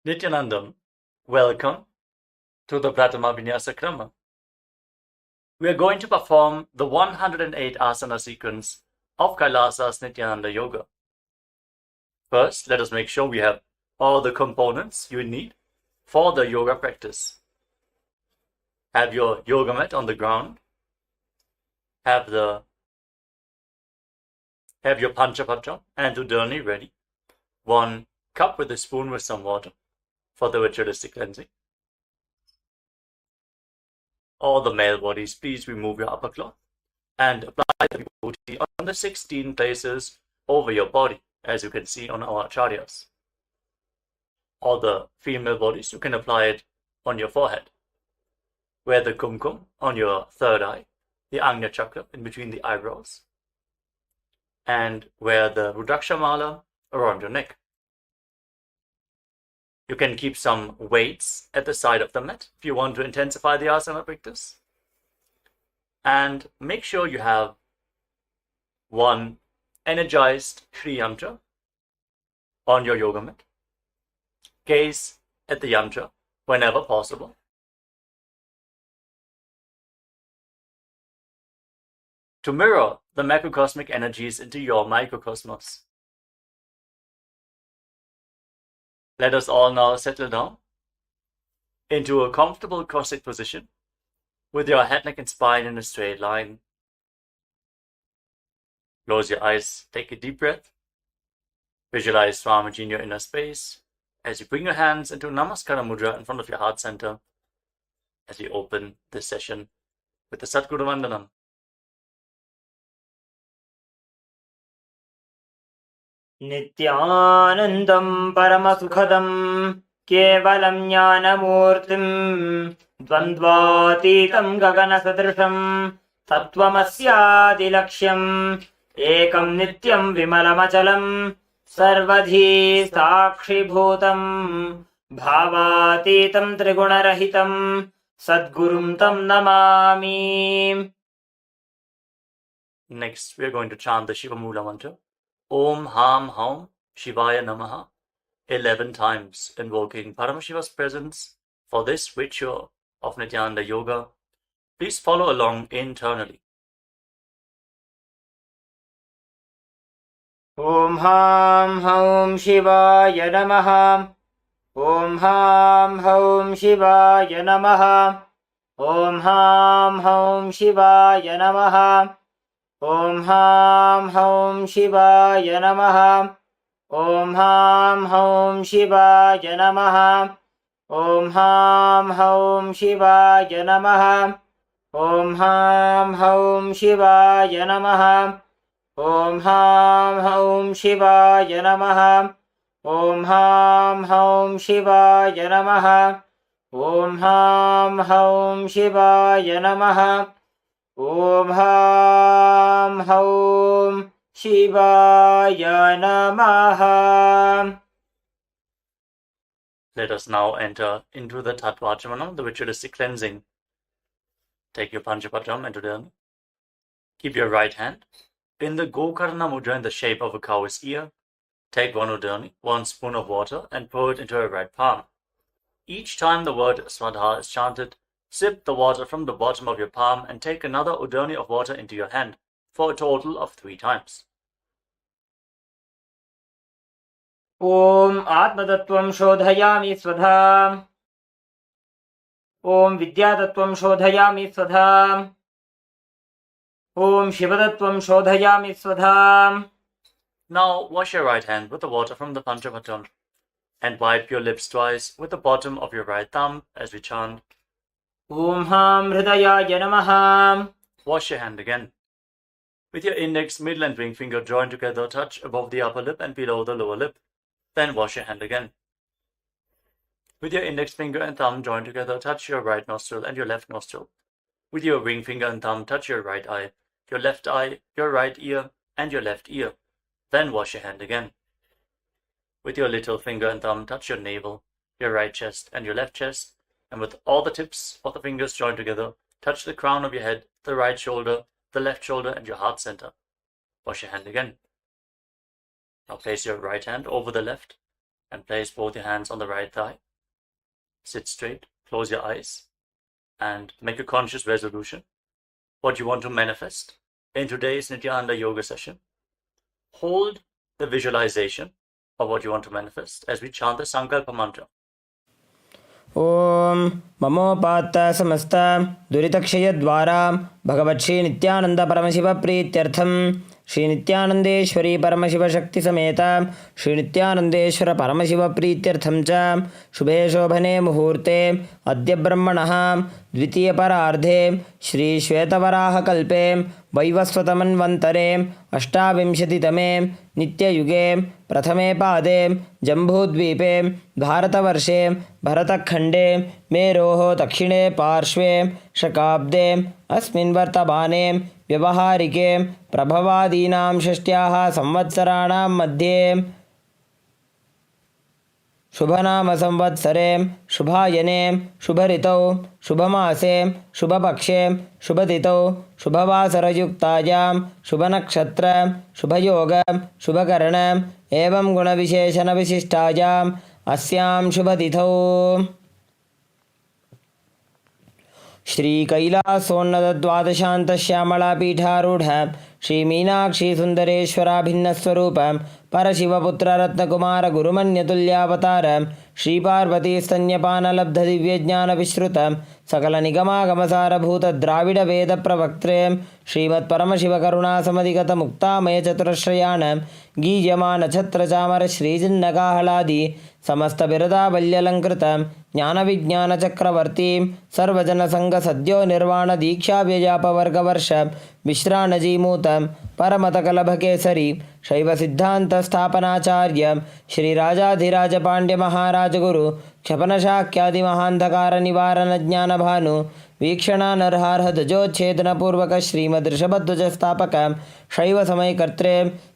Nithyanandam, welcome to the Prathama Vinyasa Krama. We are going to perform the 108 Asana sequence of KAILASA's Nithyananda Yoga. First, let us make sure we have all the components you need for the yoga practice. Have your yoga mat on the ground. Have your Panchapatra and Udani ready. 1 cup with a spoon with some water for the ritualistic cleansing. All the male bodies, please remove your upper cloth and apply the vibhuti on the 16 places over your body, as you can see on our acharyas. All the female bodies, you can apply it on your forehead. Wear the kumkum on your third eye, the Ajna chakra in between the eyebrows, and wear the Rudraksha mala around your neck. You can keep some weights at the side of the mat if you want to intensify the asana practice. And make sure you have 1 energized Shri Yantra on your yoga mat. Gaze at the yantra whenever possible. To mirror the macrocosmic energies into your microcosmos. Let us all now settle down into a comfortable cross-legged position with your head, neck, and spine in a straight line. Close your eyes, take a deep breath. Visualize Swamiji in your inner space as you bring your hands into Namaskara Mudra in front of your heart center as we open this session with the Satguru Vandanam. Nithyanandam Paramasukhadam Kevalam Jnanamurtim Dvandvatitam Gaganasadrisham Tattvamasyadilaksham Ekam Nityam Vimalamachalam Sarvadhi Sakshibhutam Bhavatitam Trigunarahitam Sadgurum Tam Namami. Next, we are going to chant the Shiva Mula mantra. Om Ham Haum Shivaya Namaha 11 times, invoking Paramashiva's presence for this ritual of Nithyananda Yoga. Please follow along internally. Om Ham Haum Shivaya Namaha. Om Ham Haum Shivaya Namaha. Om Ham Haum Shivaya Namaha. Om Ham Haum Shivaya Namaha. Om Ham Haum Shivaya Namaha. Om Ham Haum Shivaya Namaha. Om Ham Haum Shivaya Namaha. Om Ham Haum Shivaya Namaha. Om Ham Haum Shivaya Namaha. Om Ham Haum Shivaya Namaha. Om Ham Haum Shivaya Namaha. Let us now enter into the Tattvachamana, the ritualistic cleansing. Take your Panchapatram and Udani. Keep your right hand in the Gokarna Mudra in the shape of a cow's ear. Take 1 Udani, 1 spoon of water, and pour it into your right palm. Each time the word Swadha is chanted, sip the water from the bottom of your palm and take another Udani of water into your hand for a total of 3 times. Om Atmatattvam Shodhayami Swadha. Om Vidyatattvam Shodhayami Swadha. Om Shivatattvam Shodhayami Swadha. Now wash your right hand with the water from the Panchapatram and wipe your lips twice with the bottom of your right thumb as we chant. Om Ham Hridayaya Namaha. Wash your hand again. With your index, middle and ring finger joined together, touch above the upper lip and below the lower lip. Then wash your hand again. With your index finger and thumb joined together, touch your right nostril and your left nostril. With your ring finger and thumb, touch your right eye, your right ear, and your left ear. Then wash your hand again. With your little finger and thumb, touch your navel, your right chest, and your left chest. And with all the tips of the fingers joined together, touch the crown of your head, the right shoulder, the left shoulder, and your heart center. Wash your hand again. Now place your right hand over the left And place both your hands on the right thigh. Sit straight, close your eyes, and make a conscious resolution. What you want to manifest in today's Nithyananda Yoga session. Hold the visualization of what you want to manifest as we chant the Sankalpa mantra. ॐ ममोपात्त समस्त दुरितक्षयद्वारा भगवत् श्री नित्यानंद परमशिव प्रीत्यर्थं श्री नित्यानंदेश्वरी परमशिव शक्ति समेत श्री नित्यानंदेश्वर परमशिव प्रीत्यर्थं च शुभे शोभने मुहूर्ते अद्य ब्रह्मणः द्वितीय परार्धे श्री श्वेतवराहकल्पे वैवस्वतमन्वन्तरे अष्टाविंशतितमे नित्ययुगे प्रथमे पादे जम्बूद्वीपे भारतवर्षे भरतखण्डे मेरोः दक्षिणे पार्श्वे शकाब्दे अस्मिन् वर्तमाने व्यवहारिके प्रभवादीनां षष्ट्याः संवत्सराणां मध्ये शुभनाम संवत्सरे शुभायने शुभऋतौ शुभमासे शुभपक्षे शुभतिथौ शुभवासरयुक्तायां शुभनक्षत्र शुभयोग शुभकर्ण एवं गुणविशेषणविशिष्टायाम् अस्यां शुभतिथौ श्री कैलासोन्नतद्वादशान्तश्यामलापीठारूढ श्री मीनाक्षी सुन्दरेश्वराभिन्नस्वरूप परशिवपुत्ररत्नकुमार गुरुमन्यतुल्यावतार श्री पार्वती स्तन्यपानलब्ध दिव्यज्ञानविश्रुत सकलनिगमागमसारभूत द्राविड वेद प्रवक्त्रे श्रीमत्परमशिव करुणासमधिगत मुक्तामय चतुरश्रयाण गीयमान छत्रचामर श्रीजिन्नकाहलादि समस्त बिरदावल्यलंकृत ज्ञानविज्ञान चक्रवर्ती सर्वजन संघ सद्यो निर्वाण दीक्षा व्यजापवर्गवर्ष विश्राणजीमूत परमतकलभकेसरी शैव सिद्धांत स्थापनाचार्य श्री राजाधिराज पांड्य महाराज गुरु क्षपनशाक्यादि महांधकार निवारण ज्ञान भानु वीक्षणानर्हार्ह ध्वजोच्छेदनपूर्वक श्रीमदृषभध्वज स्थापक शैव समयकर्त्रे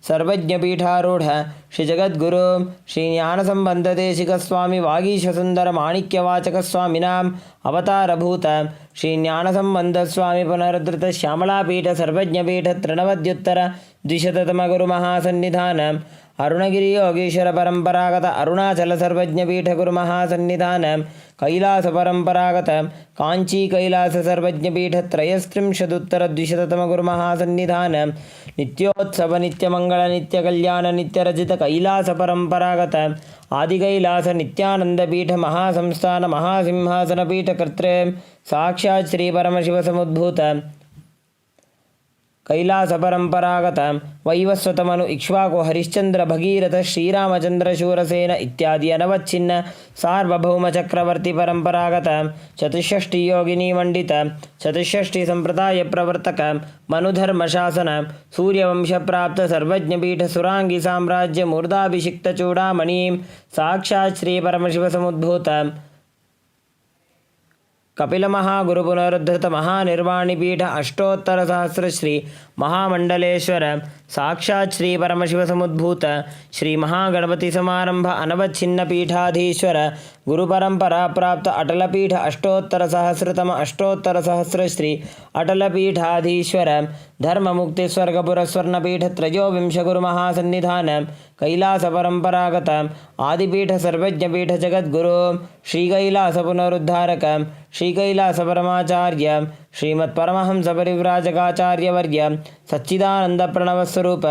सर्वज्ञपीठारूढ़ श्री जगद्गुरु श्री ज्ञानसंबंध देशिक स्वामी वागीश सुंदर माणिक्यवाचक स्वामिनाम अवतारभूत श्री ज्ञानसंबंध स्वामी पुनरुद्धृत श्यामलापीठ सर्वज्ञपीठ तृणवद्युत्तर द्विशततम गुरु महासन्निधान अरुणगिरि योगीश्वर परंपरागत अरुणाचल सर्वज्ञपीठ गुरु महासन्निधान कैलास परंपरागत कांची कैलास सर्वज्ञपीठ त्रयस्त्रिंशदुत्तर द्विशततम गुरु महासन्निधान नित्योत्सव नित्यमंगल नित्यकल्याण नित्यरजित कैलास परंपरागत आदि कैलास नित्यानंद पीठ महासंस्थान महासिंहासन पीठ कर्त्रे साक्षात् श्री परमशिव समुद्भूत कैलास परंपरागत वैवस्वतमनु इक्ष्वाकु हरिश्चंद्र भगीरथ श्रीरामचंद्र शूरसेन इत्यादि अनवच्छिन्न सार्वभौम चक्रवर्ती परंपरागत चतुष्षष्टि योगिनी मंडित चतुष्षष्टि संप्रदाय प्रवर्तक मनुधर्म शासन सूर्यवंश प्राप्त सर्वज्ञपीठ सुरांगी साम्राज्य मूर्धाभिषिक्त चूड़ामणि साक्षात् श्री परमशिव समुद्भूत कपिल महागुरु पुनरुद्धृत महानिर्वाणिपीठ अष्टोत्तर सहस्र श्री महामंडलेश्वर साक्षात् श्री परमशिव समुद्भूत श्री महागणपति समारंभ अनवच्छिन्न पीठाधीश्वर गुरु परंपरा प्राप्त अटलपीठ अष्टोत्तर सहस्रतम अष्टोत्तर सहस्र श्री अटलपीठाधीश्वर धर्म मुक्ति स्वर्गपुर स्वर्णपीठ त्रयोविंश गुरु महासन्निधान कैलास परंपरागत आदिपीठ सर्वज्ञपीठ जगद्गुरु श्री कैलास पुनरुद्धारक श्री कैलास परमाचार्य श्रीमत्परमहंस परिव्राजकाचार्य वर्य सच्चिदानंद प्रणव स्वरूप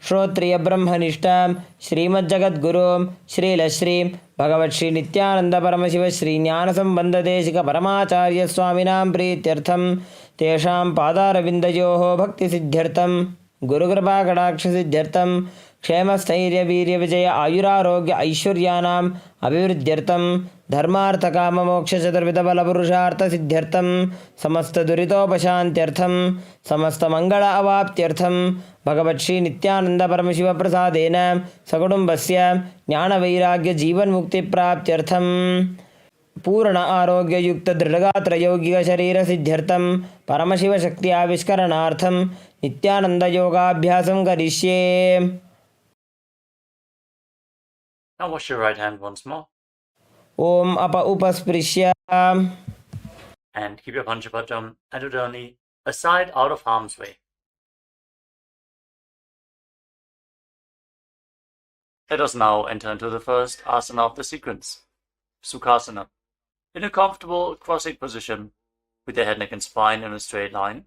श्रोत्रिय ब्रह्मनिष्ठ श्रीमज्जगद्गुरु श्रीलश्री भगवत् श्री नित्यानंद परमशिव श्री ज्ञान संबंध देशिक परमाचार्य स्वामिनां प्रीत्यर्थं तेषां पादारविन्दयोः भक्ति सिद्ध्यर्थं गुरुकृपा कटाक्ष सिद्ध्यर्थं क्षेमस्थैर्य वीर्य विजय आयुरारोग्य ऐश्वर्यानाम् अभिवृद्ध्यर्थं धर्मार्थ काम मोक्ष चतुर्विध बल पुरुषार्थ सिद्ध्यर्थं समस्त दुरितोपशान्त्यर्थं समस्त मंगल अवाप्त्यर्थं भगवत् श्री नित्यानंद परमशिव प्रसादेन सकुटुम्बस्य ज्ञान वैराग्य जीवन मुक्ति प्राप्त्यर्थं पूर्ण आरोग्य युक्त दृढ़गात्र यौगिक शरीर सिद्ध्यर्थं परमशिव शक्ति आविष्करणार्थं नित्यानंद योगाभ्यासं करिष्ये. Now wash your right hand once more. Om apa upasprishya. And keep your Panchapatam and Udani aside out of harm's way. Let us now enter into the first asana of the sequence, Sukhasana. In a comfortable cross-legged position, with your head, neck and spine in a straight line,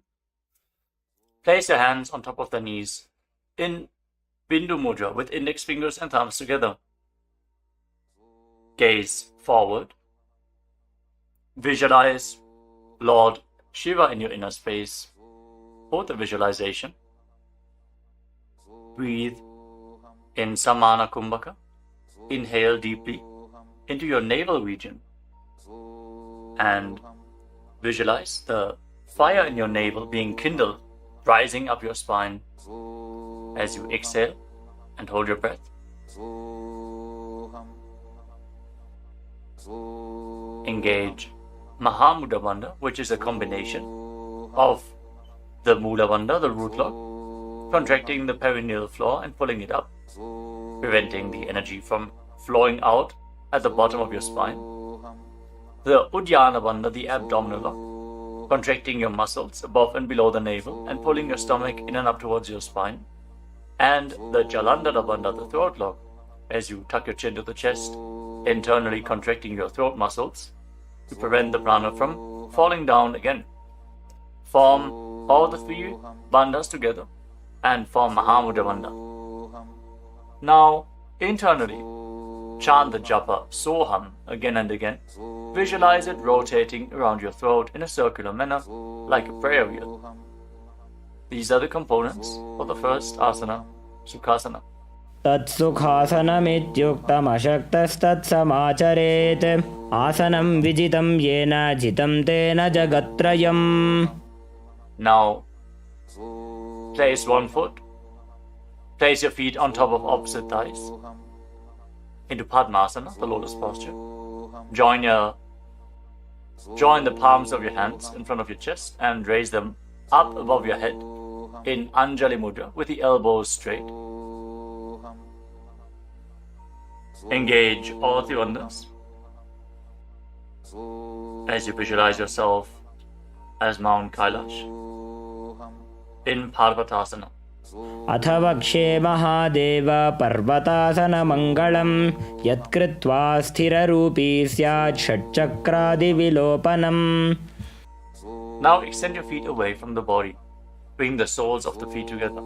place your hands on top of the knees in Bindu Mudra with index fingers and thumbs together. Gaze forward. Visualize Lord Shiva in your inner space. Hold the visualization. Breathe in Samana Kumbhaka. Inhale deeply into your navel region and visualize the fire in your navel being kindled, rising up your spine as you exhale and hold your breath. Engage Mahamudra Bandha, which is a combination of the Mula Bandha, the root lock, contracting the perineal floor and pulling it up, preventing the energy from flowing out at the bottom of your spine. The Uddiyana Bandha, the abdominal lock, contracting your muscles above and below the navel and pulling your stomach in and up towards your spine. And the Jalandhara Bandha, the throat lock, as you tuck your chin to the chest, internally contracting your throat muscles to prevent the prana from falling down again. Form all the three bandhas together and form Mahamudra Bandha. Now, internally, chant the japa Soham again and again. Visualize it rotating around your throat in a circular manner, like a prayer wheel. These are the components for the first asana, Sukhasana. तत्सुखासनमित्युक्तमशक्तस्तत्समाचरेत् आसनं विजितं येन जितं तेन जगत्त्रयम्. Now, place one foot. Place your feet on top of opposite thighs into Padmasana, the lotus posture. Join the palms of your hands in front of your chest and raise them up above your head in Anjali Mudra with the elbows straight. Engage all three bandhas as you visualize yourself as Mount Kailash in Parvatasana. अथ वक्षे महादेव पर्वतासनमङ्गलं यत्कृत्वा स्थिररूपी स्यात् षट्चक्रादिविलोपनम्. Now extend your feet away from the body. Bring the soles of the feet together.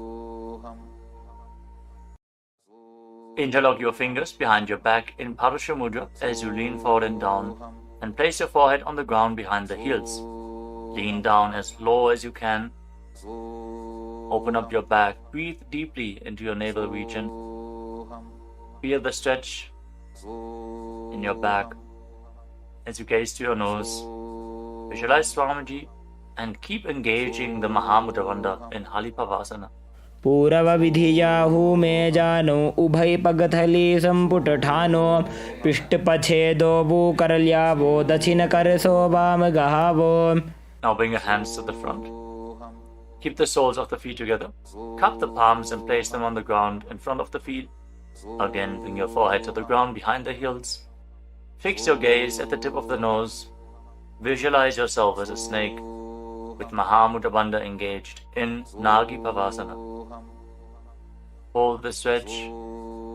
Interlock your fingers behind your back in Parasha Mudra as you lean forward and down, and place your forehead on the ground behind the heels. Lean down as low as you can. Open up your back. Breathe deeply into your navel region. Feel the stretch in your back as you gaze to your nose. Visualize Swamiji and keep engaging the Mahamudra Bandha in Halipavasana. पूरवविधियाहु मे जानो उभय पगथली संपुट ठानो पृष्ठपछेदो भूकरल्यावो दक्षिण करसो वाम गहावो. Now bring your hands to the front. Keep the soles of the feet together. Cup the palms and place them on the ground in front of the feet. Again, bring your forehead to the ground behind the heels. Fix your gaze at the tip of the nose. Visualize yourself as a snake with Mahamudra Bandha engaged in Nagi Pavasana. Hold the stretch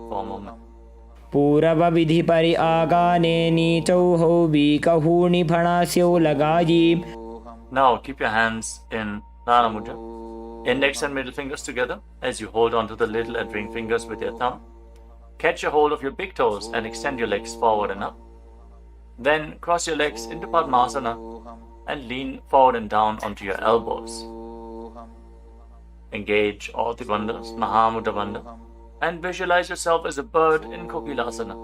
for a moment. पूरवविधि परि आगाने नीचौहौ बीकहूणि फणास्यौ लगायि. Now keep your hands in Dana Mudra. Index and middle fingers together as you hold on to the little and ring fingers with your thumb. Catch a hold of your big toes and extend your legs forward and up. Then cross your legs into Padmasana and lean forward and down onto your elbows. Engage all the bandhas, Mahamudra Bandha, and visualize yourself as a bird in Kokilasana.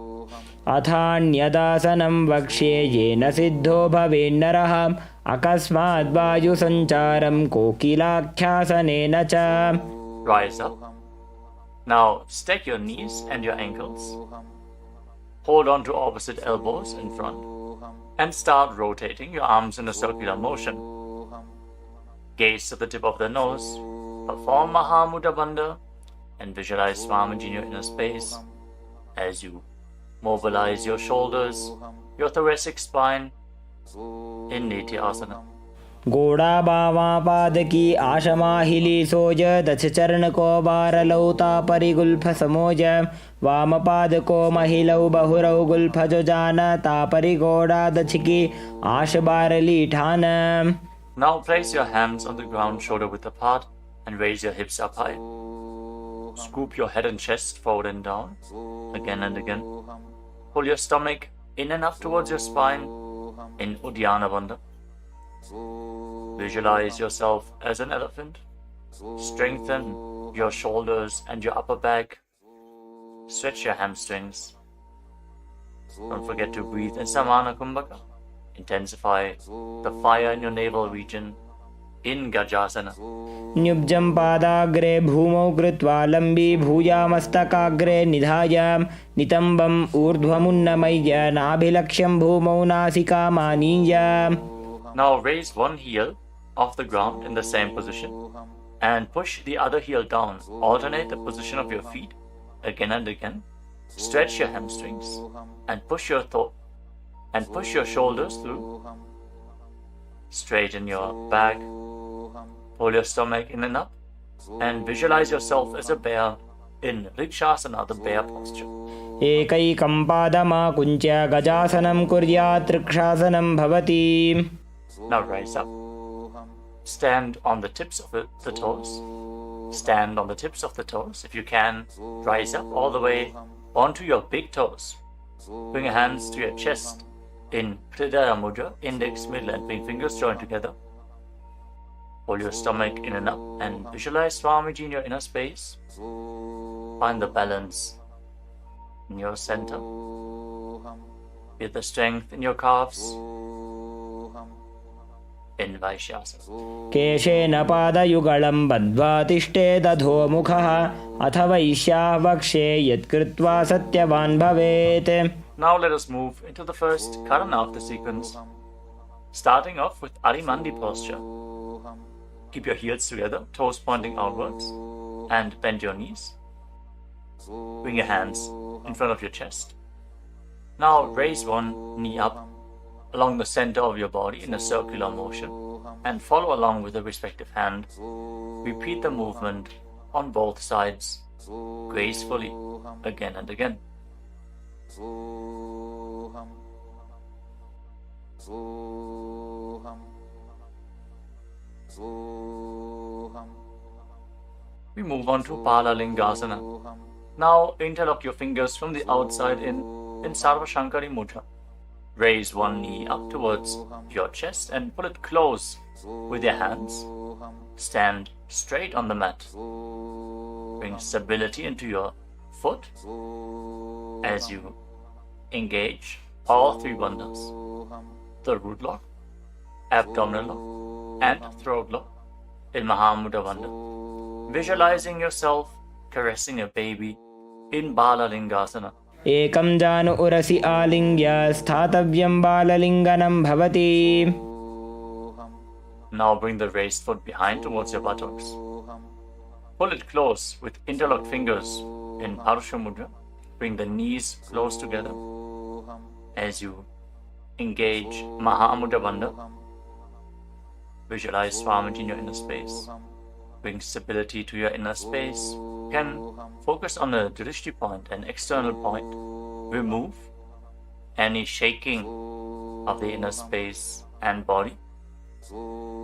अथान्यदासनं वक्ष्ये येन सिद्धो भवेन्नरः अकस्मात् वायुसञ्चारं कोकिलाख्यासनेन च. Rise up. Now stack your knees and your ankles. Hold on to opposite elbows in front and start rotating your arms in a circular motion. Gaze to the tip of the nose. Perform Mahamudra Bandha and visualize Swamiji in your inner space as you mobilize your shoulders, your thoracic spine in Nitya Asana. गोड़ा बावा पाद की आशमाहिली सोज दछ चरण को बारलौता परिगुल्फ समोज वाम पाद को महिलौ बहुरौ Gulf जो जान तापरि गोड़ा दछ की आश बारली ठान. Now place your hands on the ground shoulder width apart and raise your hips up high. Scoop your head and chest forward and down, again and again. Pull your stomach in and up towards your spine in Uddiyana Bandha. Visualize yourself as an elephant. Strengthen your shoulders and your upper back. Stretch your hamstrings. Don't forget to breathe in Samana Kumbhaka. Intensify the fire in your navel region in Gajasana. न्युब्जं पादाग्रे भूमौ कृत्वा लम्बी भूयामस्तकाग्रे निधाय नितम्बम् ऊर्ध्वमुन्नमय्य नाभिलक्ष्यं भूमौ नासिकामानीय. Now raise one heel off the ground in the same position and push the other heel down. Alternate the position of your feet again and again. Stretch your hamstrings and push your shoulders through. Straighten your back. Pull your stomach in and up and visualize yourself as a bear in Rikshasana, the bear posture. एकैकं पादमाकुञ्च्य गजासनं कुर्यात् ऋक्षासनं भवति. Now rise up. Stand on the tips of the toes. Stand on the tips of the toes. If you can, rise up all the way onto your big toes. Bring your hands to your chest in Hridaya Mudra, index, middle and ring fingers joined together. Pull your stomach in and up and visualize Swamiji in your inner space. Find the balance in your center. Feel the strength in your calves. In Vaishyasana. केशेन पादयुगलं बद्ध्वा तिष्ठेदधोमुखः अथ वैश्याः वक्षे यत्कृत्वा सत्यवान् भवेत्. Now let us move into the first Karana of the sequence, starting off with Arimandi posture. Keep your heels together, toes pointing outwards, and bend your knees. Bring your hands in front of your chest. Now raise one knee up along the center of your body in a circular motion and follow along with the respective hand. Repeat the movement on both sides gracefully again and again. We move on to Palalingasana. Now interlock your fingers from the outside in Sarva Shankari Mudra. Raise one knee up towards your chest and pull it close with your hands. Stand straight on the mat. Bring stability into your foot as you engage all three bandhas: the root lock, abdominal lock, and throat lock in Mahamudra Bandha. Visualizing yourself caressing a baby in Balalingasana. एकं जानु उरसि आलिङ्ग्य स्थातव्यं बाललिङ्गनं भवति. Now bring the raised foot behind towards your buttocks. Pull it close with interlocked fingers in Parusha Mudra. Bring the knees close together as you engage Mahamudra Bandha. Visualize Swamiji in your inner space. Bring stability to your inner space. You can focus on the drishti point, an external point. Remove any shaking of the inner space and body.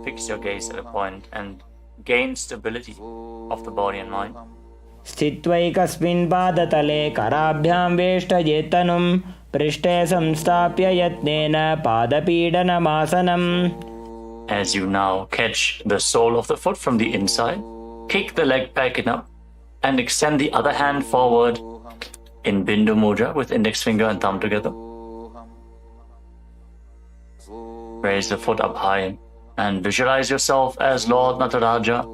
Fix your gaze at a point and gain stability of the body and mind. स्थित्वैकस्मिन् पादतले कराभ्यां वेष्टयेत्तनुं पृष्ठे संस्थाप्य यत्नेन पादपीडनमासनम्. As you now catch the sole of the foot from the inside, kick the leg back enough and extend the other hand forward in Bindu Mudra with index finger and thumb together. Raise the foot up high and visualize yourself as Lord Nataraja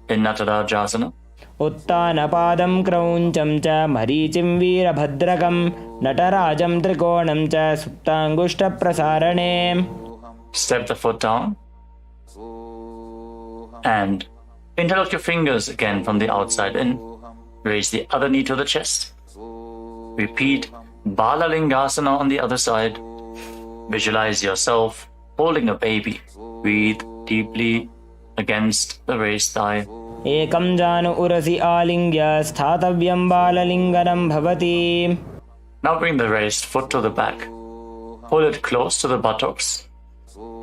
in Natarajasana. उत्तानपादं क्रौञ्चं च मरीचिं वीरभद्रकं नटराजं त्रिकोणं च सुप्ताङ्गुष्ठप्रसारणे. Step the foot down and interlock your fingers again from the outside in. Raise the other knee to the chest. Repeat Balalingasana on the other side. Visualize yourself holding a baby. Breathe deeply against the raised thigh. Ekam janu urasi alingya sthatavyam balalinganam bhavati. Now bring the raised foot to the back. Pull it close to the buttocks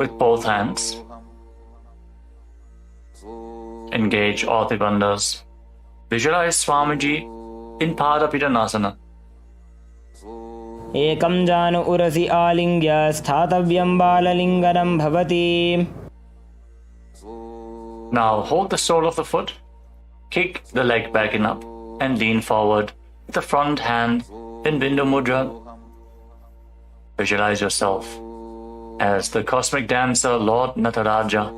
with both hands. Engage all the bandhas. Visualize Swamiji in Padapidanasana. Ekam janu urasi alingya sthatavyam balalinganam bhavati. Now hold the sole of the foot, kick the leg back and up, and lean forward with the front hand in Bindu Mudra. Visualize yourself as the cosmic dancer Lord Nataraja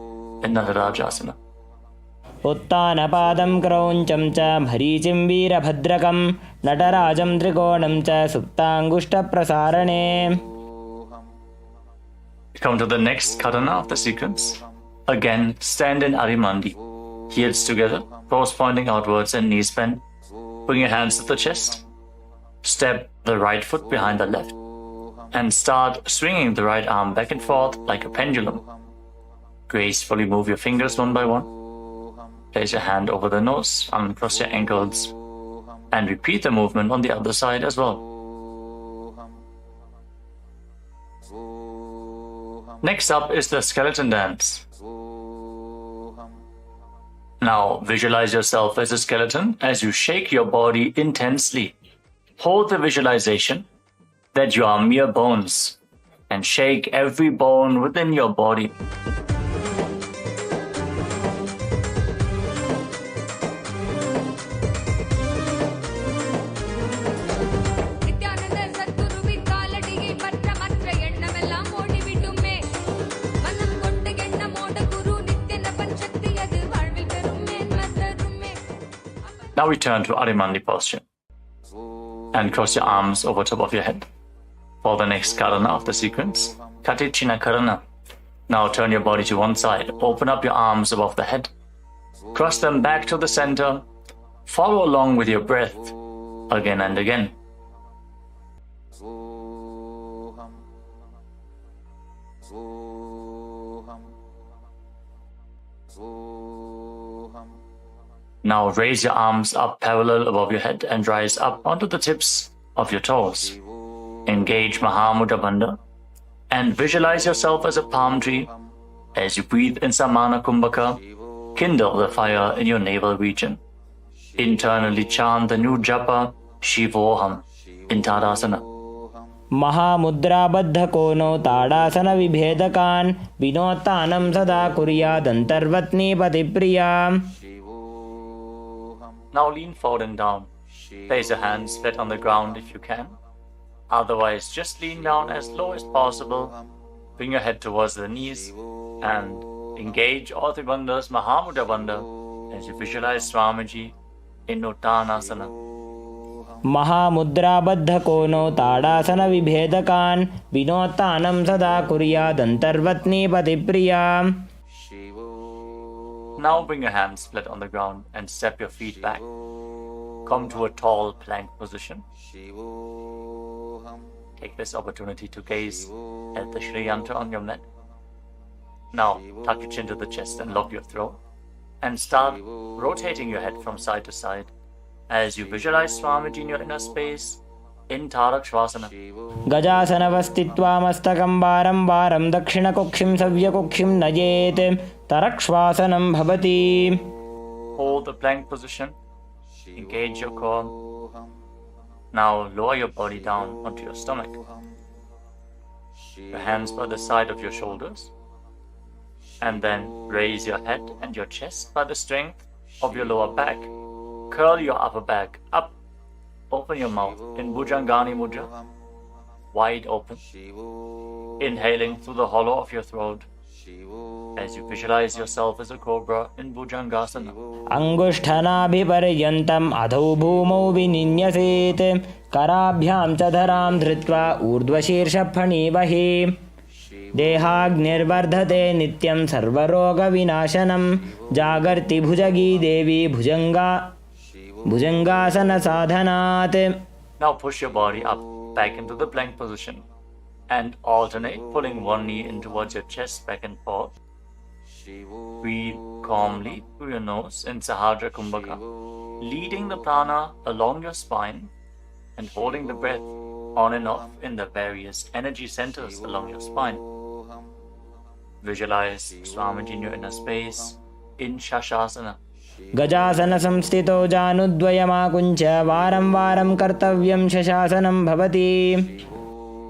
in Natarajasana. Uttanapadam krauncham cha bharicim veerabhadrakam natarajam trikonam cha suptangushta prasarane. Come to the next katana of the sequence. Again, stand in Arimandi. Heels together, toes pointing outwards and knees bent. Bring your hands to the chest. Step the right foot behind the left. And start swinging the right arm back and forth like a pendulum. Gracefully move your fingers one by one. Place your hand over the nose, uncross your ankles, and repeat the movement on the other side as well. Next up is the skeleton dance. Now visualize yourself as a skeleton as you shake your body intensely. Hold the visualization that you are mere bones and shake every bone within your body. Now return to Arimandi posture and cross your arms over top of your head. For the next karana of the sequence, Katichina Karana. Now turn your body to one side, open up your arms above the head, cross them back to the center, follow along with your breath again and again. Now raise your arms up parallel above your head and rise up onto the tips of your toes. Engage Mahamudra Bandha and visualize yourself as a palm tree. As you breathe in Samana Kumbhaka, kindle the fire in your navel region. Internally chant the new japa Shivoham in Tadasana. Mahamudra baddha kono tadasana vibhedakan vinottanam sada kuryadantarvatni patipriya. Now lean forward and down. Place your hands flat on the ground if you can. Otherwise, just lean down as low as possible. Bring your head towards the knees and engage all the bandhas Mahamudra Bandha as you visualize Swamiji in Uttanasana. Mahamudra baddha kono tadasana vibhedakan vinottanam sada kuryadantarvatni patipriya. Now bring your hands flat on the ground and step your feet back. Come to a tall plank position. Take this opportunity to gaze at the Shri Yantra on your mat. Now tuck your chin to the chest and lock your throat. And start rotating your head from side to side as you visualize Swamiji in your inner space in Tarakshvasana. Gajasana vastitva mastakam varam varam dakshina kokshim savya kokshim najet tarakshvasanam bhavati. Hold the plank position. Engage your core. Now lower your body down onto your stomach. Your hands by the side of your shoulders. And then raise your head and your chest by the strength of your lower back. Curl your upper back up. Open your mouth in Bhujangani Mudra, wide open. Inhaling through the hollow of your throat as you visualize yourself as a cobra in Bhujangasana. Angushthanabhiparyantam adhau bhumau vininyaset karabhyam cha dharam dhritva urdhvashirsha phanivahi. Dehagnirvardhate nityam sarvaroga vinashanam jagarti bhujagi devi bhujangasana sadhanat. Now push your body up back into the plank position and alternate pulling one knee in towards your chest back and forth Breathe calmly through your nose in Sahadra Kumbhaka, leading the prana along your spine and holding the breath on and off in the various energy centers along your spine. Visualize Swamiji in your inner space in Shastasana. गजासन संस्थितो जानुद्वयमाकुञ्च वारं वारं कर्तव्यं शशासनं भवति.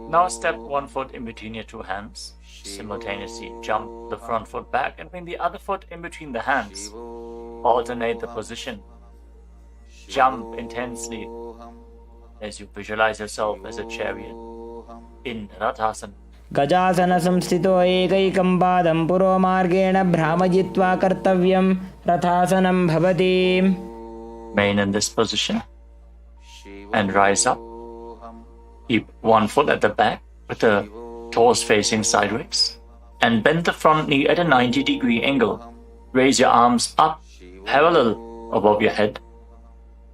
Now step one foot in between your two hands. Simultaneously jump the front foot back and bring the other foot in between the hands. Alternate the position. Jump intensely as you visualize yourself as a chariot in Rathasana. गजासन संस्थितो एकैकं पादं पुरोमार्गेण भ्रामयित्वा कर्तव्यं रथासनं भवति. Remain in this position and rise up. Keep one foot at the back with the toes facing sideways and bend the front knee at a 90-degree angle. Raise your arms up parallel above your head.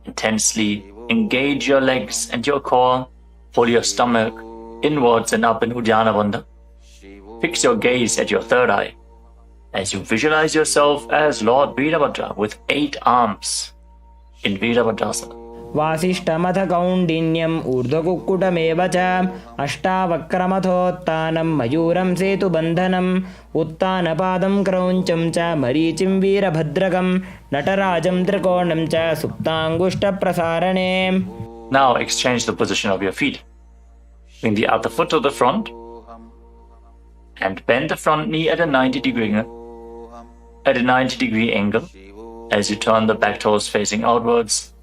Intensely engage your legs and your core. Pull your stomach inwards and up in Uddiyana Bandha. Fix your gaze at your third eye as you visualize yourself as Lord Veerabhadra with 8 arms in Veerabhadrasana. वासिष्ठमथ कौण्डिन्यम् ऊर्ध्वकुक्कुटमेव च अष्टावक्रमथोत्तानं मयूरं सेतुबन्धनम् उत्तानपादं क्रौञ्चं च मरीचिं वीरभद्रकं नटराजं त्रिकोणं च सुप्ताङ्गुष्ठप्रसारणे. Now exchange the position of your feet. Bring the other foot to the front and bend the front knee at a 90-degree angle as you turn the back toes facing outwards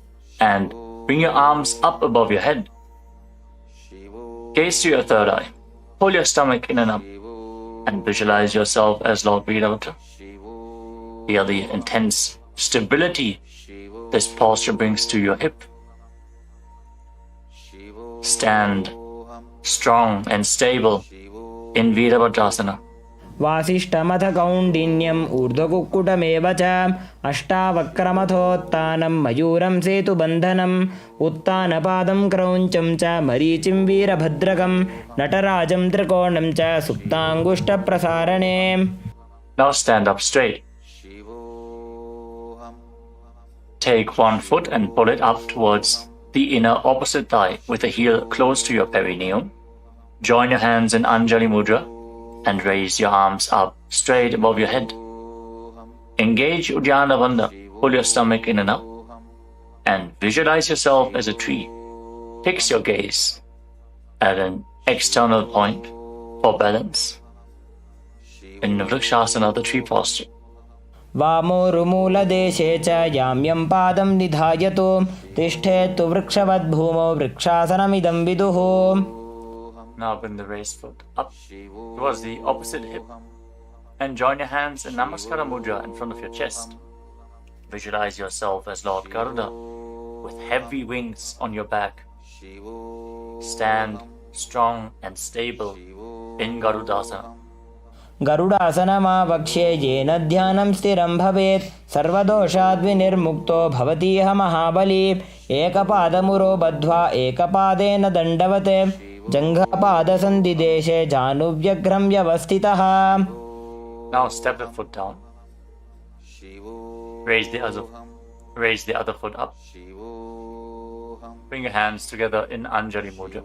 and bring your arms up above your head. Gaze to your third eye. Pull your stomach in and up and visualize yourself as Lord Veerabhadra. Feel the intense stability this posture brings to your hip. Stand strong and stable in Veerabhadrasana. वासिष्ठमथ कौण्डिन्यम् ऊर्ध्वकुक्कुटमेव च अष्टावक्रमथोत्तानं मयूरं सेतुबन्धनम् उत्तानपादं क्रौञ्चं च मरीचिं वीरभद्रकं नटराजं त्रिकोणं च सुप्ताङ्गुष्ठप्रसारणे. Now stand up straight. Take one foot and pull it up towards the inner opposite thigh with the heel close to your perineum. Join your hands in Anjali Mudra and raise your arms up straight above your head. Engage Uddiyana Bandha. Pull your stomach in and up and visualize yourself as a tree. Fix your gaze at an external point for balance in Vrikshasana, the tree posture. वामोरुमूलदेशे च याम्यं पादं निधायतु तिष्ठेत्तु वृक्षवद्भूमौ वृक्षासनमिदं विदुः. Now bring the raised foot up towards the opposite hip and join your hands in Namaskara Mudra in front of your chest. Visualize yourself as Lord Garuda with heavy wings on your back. Stand strong and stable in Garudasana. गरुडासनमावक्ष्ये येन ध्यानं स्थिरं भवेत् सर्वदोषाद्विनिर्मुक्तो भवतीह महाबली. एकपादमुरो बद्ध्वा एकपादेन दण्डवत् जङ्घापादसन्धिदेशे जानुव्यग्रं व्यवस्थितः. Now step the foot down. Raise the other foot up. Bring your hands together in Anjali Mudra.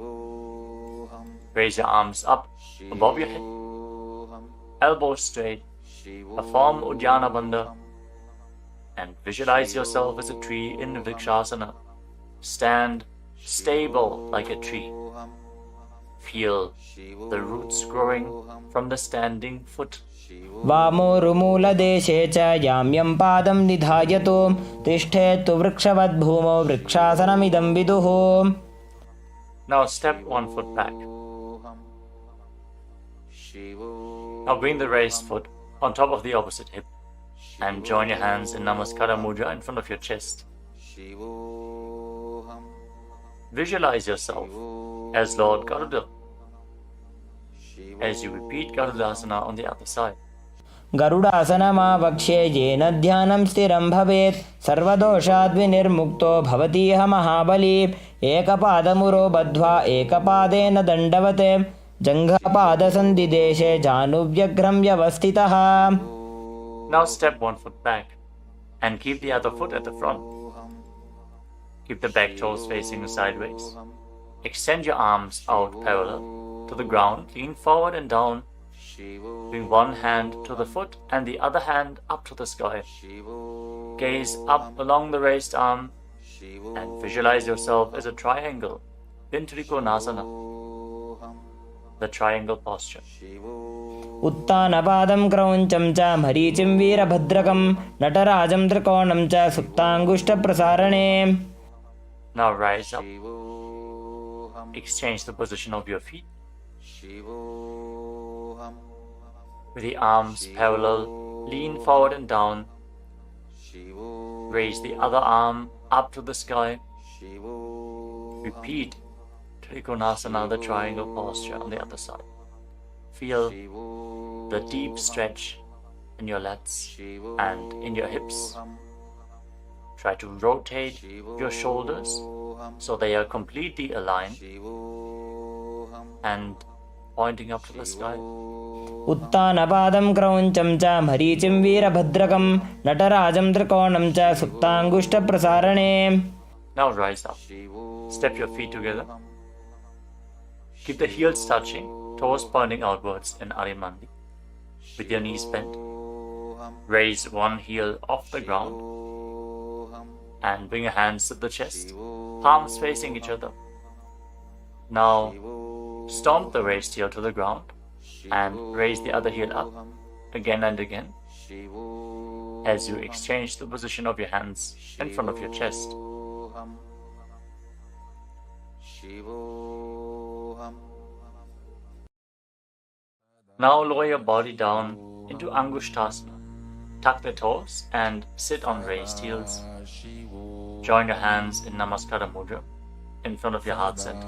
Raise your arms up above your head. Elbows straight. Perform Uddiyana Bandha and visualize yourself as a tree in Vrikshasana. Stand stable like a tree. Feel the roots growing from the standing foot. वामोरुमूलदेशे च याम्यं पादं निधायतु तिष्ठेत्तु वृक्षवद्भूमौ वृक्षासनमिदं विदुः. Now step one foot back. Now bring the raised foot on top of the opposite hip and join your hands in Namaskara Mudra in front of your chest. Visualize yourself as Lord Garuda as you repeat Garudasana on the other side. गरुडासनमावक्ष्ये येन ध्यानं स्थिरं भवेत् सर्वदोषाद्विनिर्मुक्तो भवतीह महाबली. एकपादमुरो बद्ध्वा एकपादेन दण्डवत् जङ्घापादसन्धिदेशे जानुव्यग्रं व्यवस्थितः. Now step one foot back and keep the other foot at the front. Keep the back toes facing sideways. Extend your arms out parallel to the ground, lean forward and down. Bring one hand to the foot and the other hand up to the sky. Gaze up along the raised arm and visualize yourself as a triangle in Trikonasana, the triangle posture. उत्तानपादं क्रौञ्चं च मरीचिं वीरभद्रकं नटराजं त्रिकोणं च सुप्ताङ्गुष्ठप्रसारणे. Now rise up. Exchange the position of your feet. With the arms parallel, lean forward and down. Raise the other arm up to the sky. Repeat Trikonasana, the triangle posture on the other side. Feel the deep stretch in your lats and in your hips. Try to rotate your shoulders so they are completely aligned and pointing up to the sky. उत्तानपादं क्रौञ्चं च मरीचिं वीरभद्रकं नटराजं त्रिकोणं च सुप्ताङ्गुष्ठप्रसारणे. Now rise up. Step your feet together. Keep the heels touching, toes pointing outwards in Arimandi. With your knees bent, raise one heel off the ground and bring your hands to the chest, palms facing each other. Now stomp the raised heel to the ground and raise the other heel up again and again as you exchange the position of your hands in front of your chest. Now lower your body down into Angushtasana. Tuck the toes and sit on raised heels. Join your hands in Namaskara Mudra in front of your heart center.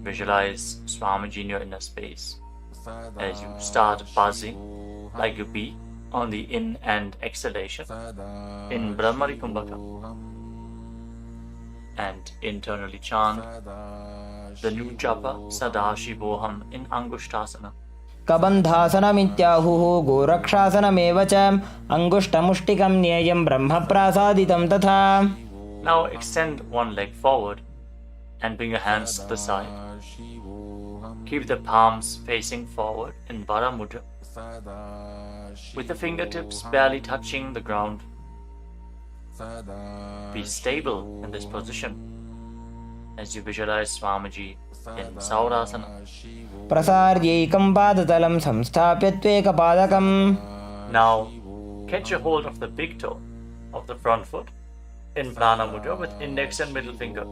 Visualize Swamiji in your inner space as you start buzzing like a bee on the in and exhalation in Brahmari Kumbhaka, and internally chant the new japa Sadashivoham in Angushtasana. कबन्धासनमित्याहुः गोरक्षासनमेव च अङ्गुष्ठमुष्टिकं न्येयं ब्रह्मप्रासादितं तथा. Now extend one leg forward and bring your hands to the side. Keep the palms facing forward in Vara Mudra, with the fingertips barely touching the ground. Be stable in this position as you visualize Swamiji in Saurasana. प्रसार्यैकं पादतलं संस्थाप्य त्वेकपादकम्. Now catch a hold of the big toe of the front foot in Prana Mudra with index and middle finger.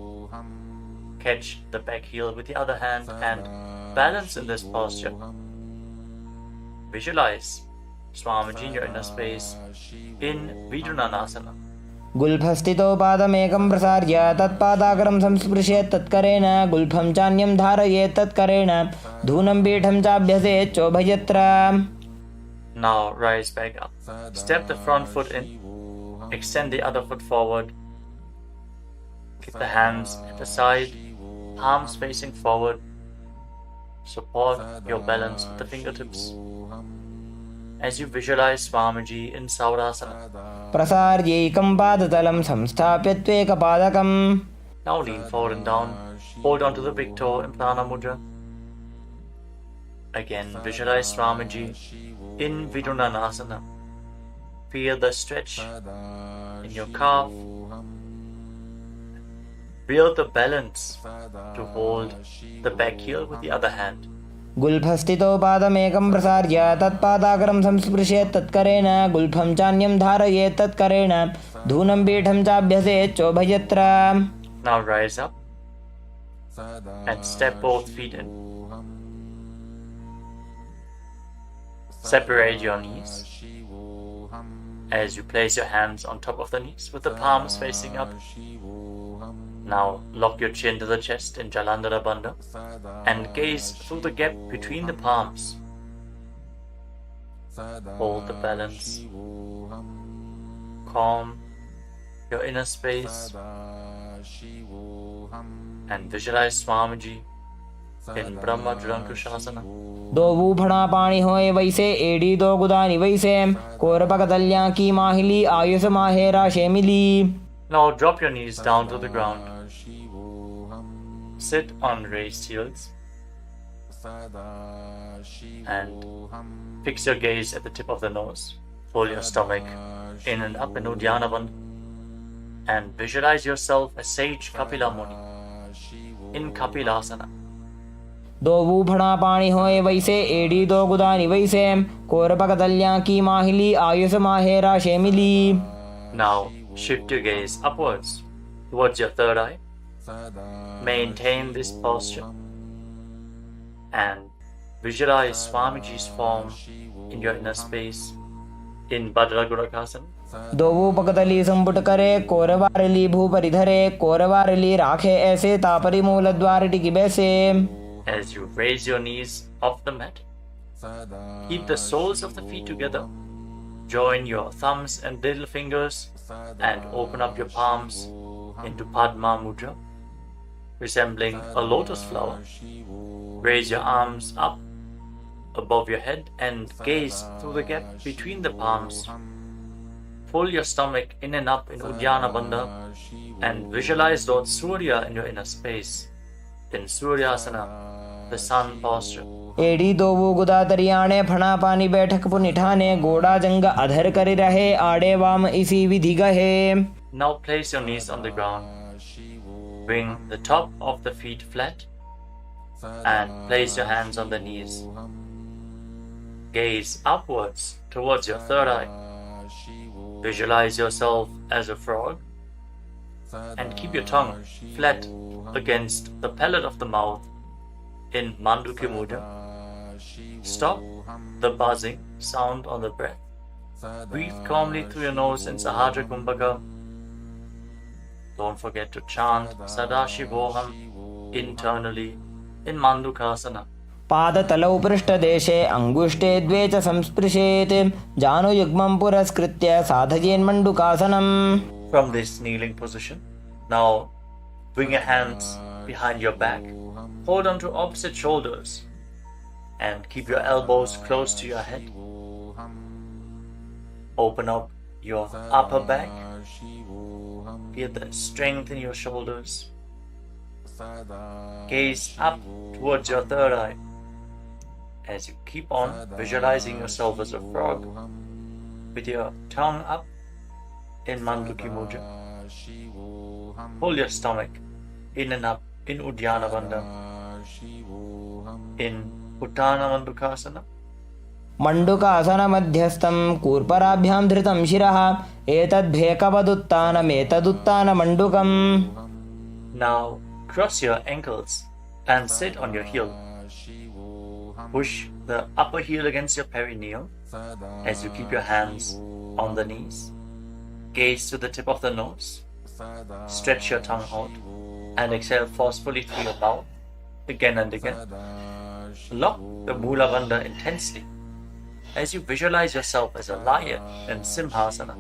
Catch the back heel with the other hand and balance in this posture. Visualize Swamiji in your inner space in Vidunanasana. गुल्फस्थितो पादमेकं प्रसार्य तत्पादाग्रं संस्पृशेत् तत्करेण गुल्फं चान्यं धारयेत् तत्करेण धूनं पीठं चाभ्यसेत् चोभयत्र. Now rise back up. Step the front foot in. Extend the other foot forward. Keep the hands at the side, palms facing forward. Support your balance with the fingertips as you visualize Swamiji in Saurasana. प्रसार्यैकं पादतलं संस्थाप्य त्वेकपादकम्. Now lean forward and down. Hold on to the big toe in Prana Mudra. Again, visualize Swamiji in Vidunanasana. Feel the stretch in your calf. Build the balance to hold the back heel with the other hand. गुल्फस्थितो पादमेकं प्रसार्य तत्पादाग्रं संस्पृशेत् तत्करेण गुल्फं चान्यं धारयेत् तत्करेण धूनं पीठं चाभ्यसेत् चोभयत्र. Now rise up and step both feet in. Separate your knees as you place your hands on top of the knees with the palms facing up. Now lock your chin to the chest in Jalandhara Bandha and gaze through the gap between the palms. Hold the balance. Calm your inner space and visualize Swamiji in Brahma Asana. दो भूफड़ा पानी होए वैसे एड़ी दो गुदानी वैसे कोरपक दलियां की माहिली Ayush माहेरा शेमिली. Now drop your knees down to the ground. Sit on raised heels and fix your gaze at the tip of the nose. Pull your stomach in and up in Uddiyana Bandha and visualize yourself as sage Kapila Muni in Kapilasana. दो भूफड़ा पानी होए वैसे एड़ी दो गुदानी वैसे कोरपक दलियां की माहिली Ayush माहेरा शेमिली. Now shift your gaze upwards towards your third eye. Maintain this posture and visualize Swamiji's form in your inner space in Bhadragurakasana. दो पकतली संपुट करे कोरवारली भूपरि धरे कोरवारली राखे ऐसे तापरी मूल द्वार टिकी बैसे. As you raise your knees off the mat, keep the soles of the feet together. Join your thumbs and little fingers and open up your palms into Padma Mudra, resembling a lotus flower. Raise your arms up above your head and gaze through the gap between the palms. Pull your stomach in and up in Uddiyana Bandha and visualize Lord Surya in your inner space in Suryasana, the sun posture. एड़ी दो गुदा तरियाणे फणा पानी बैठक पुनिठाने गोड़ा जंग अधर करी रहे आड़े वाम इसी विधि गहे. Now place your knees on the ground. Bring the top of the feet flat and place your hands on the knees. Gaze upwards towards your third eye. Visualize yourself as a frog and keep your tongue flat against the palate of the mouth in Manduki Mudra. Stop the buzzing sound on the breath. Breathe calmly through your nose in Sahadra Kumbhaka. Don't forget to chant Sadashivoham internally in Mandukasana. पाद तलौ पृष्ठ देशे अंगुष्ठे द्वे च संस्पृशेत् जानुयुग्मं पुरस्कृत्य साधयेन् मंडुकासनम्. From this kneeling position, now bring your hands behind your back. Hold on to opposite shoulders and keep your elbows close to your head. Open up your upper back. Feel the strength in your shoulders. Gaze up towards your third eye as you keep on visualizing yourself as a frog with your tongue up in Manduki Mudra. Pull your stomach in and up in Uddiyana Bandha in Uttana Mandukasana. मंडुकासन मध्यस्थं कूर्पराभ्यां धृतं शिरः एतद्भेकवदुत्तानमेतदुत्तान मंडुकम्. Now cross your ankles and sit on your heel. Push the upper heel against your perineum as you keep your hands on the knees. Gaze to the tip of the nose. Stretch your tongue out and exhale forcefully through your mouth again and again. Lock the Mula Bandha intensely as you visualize yourself as a lion in Simhasana.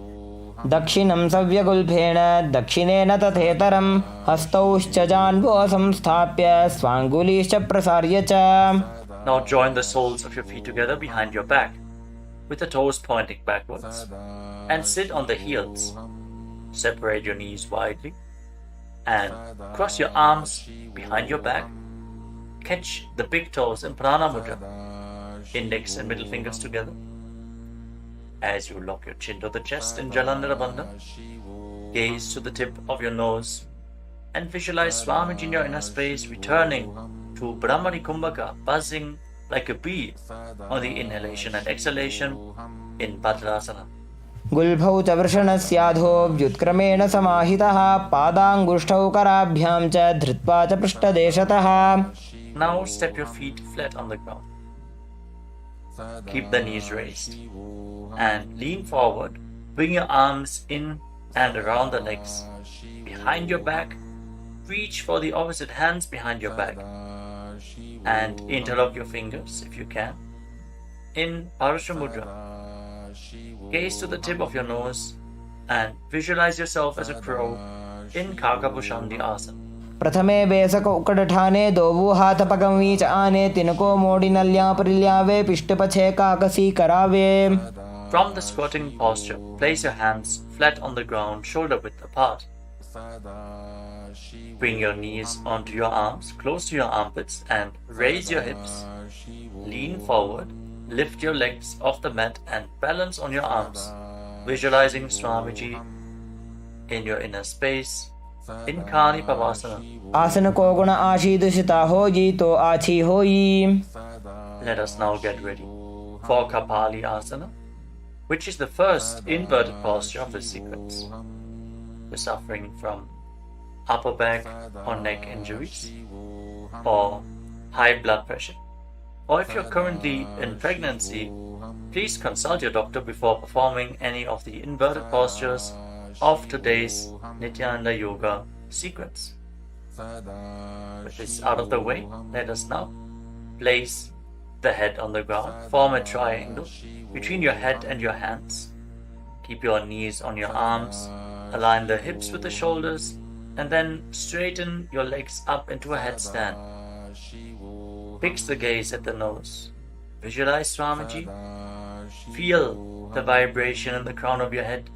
दक्षिणं सव्यगुल्फेन दक्षिणेन तथेतरं हस्तौश्च जान्वो संस्थाप्य स्वाङ्गुलीश्च प्रसार्य च. Now join the soles of your feet together behind your back with the toes pointing backwards and sit on the heels. Separate your knees widely and cross your arms behind your back. Catch the big toes in Prana Mudra, index and middle fingers together. As you lock your chin to the chest in Jalandhara Bandha, gaze to the tip of your nose and visualize Swamiji in your inner space returning to Brahmani Kumbhaka, buzzing like a bee on the inhalation and exhalation in Bhadrasana. गुल्फौ च वृषणस्याधो व्युत्क्रमेण समाहितः पादाङ्गुष्ठौ कराभ्यां च धृत्वा च पृष्ठदेशतः. Now step your feet flat on the ground. Keep the knees raised and lean forward. Bring your arms in and around the legs. Behind your back, reach for the opposite hands behind your back and interlock your fingers if you can in Parasha Mudra. Gaze to the tip of your nose and visualize yourself as a crow in Kakabhushandi Asana. प्रथमे बेसक उकड़ ठाने दोवू हाथ पगमी च आने तिनको मोड़ी नल्या परिल्यावे पिष्ट पछे काकसी करावे. From the squatting posture, place your hands flat on the ground, shoulder width apart. Bring your knees onto your arms, close to your armpits, and raise your hips. Lean forward, lift your legs off the mat and balance on your arms, visualizing Swamiji in your inner space, in Kani Pavasana. आसन को गुण आशीदुषिता होई तो आछी होई. Let us now get ready for Kapali Asana, which is the first inverted posture of this sequence. If you're suffering from upper back or neck injuries, or high blood pressure, or if you're currently in pregnancy, please consult your doctor before performing any of the inverted postures of today's Nithyananda Yoga sequence. With this out of the way, let us now place the head on the ground, form a triangle between your head and your hands. Keep your knees on your arms, align the hips with the shoulders, and then straighten your legs up into a headstand. Fix the gaze at the nose. Visualize Swamiji. Feel the vibration in the crown of your head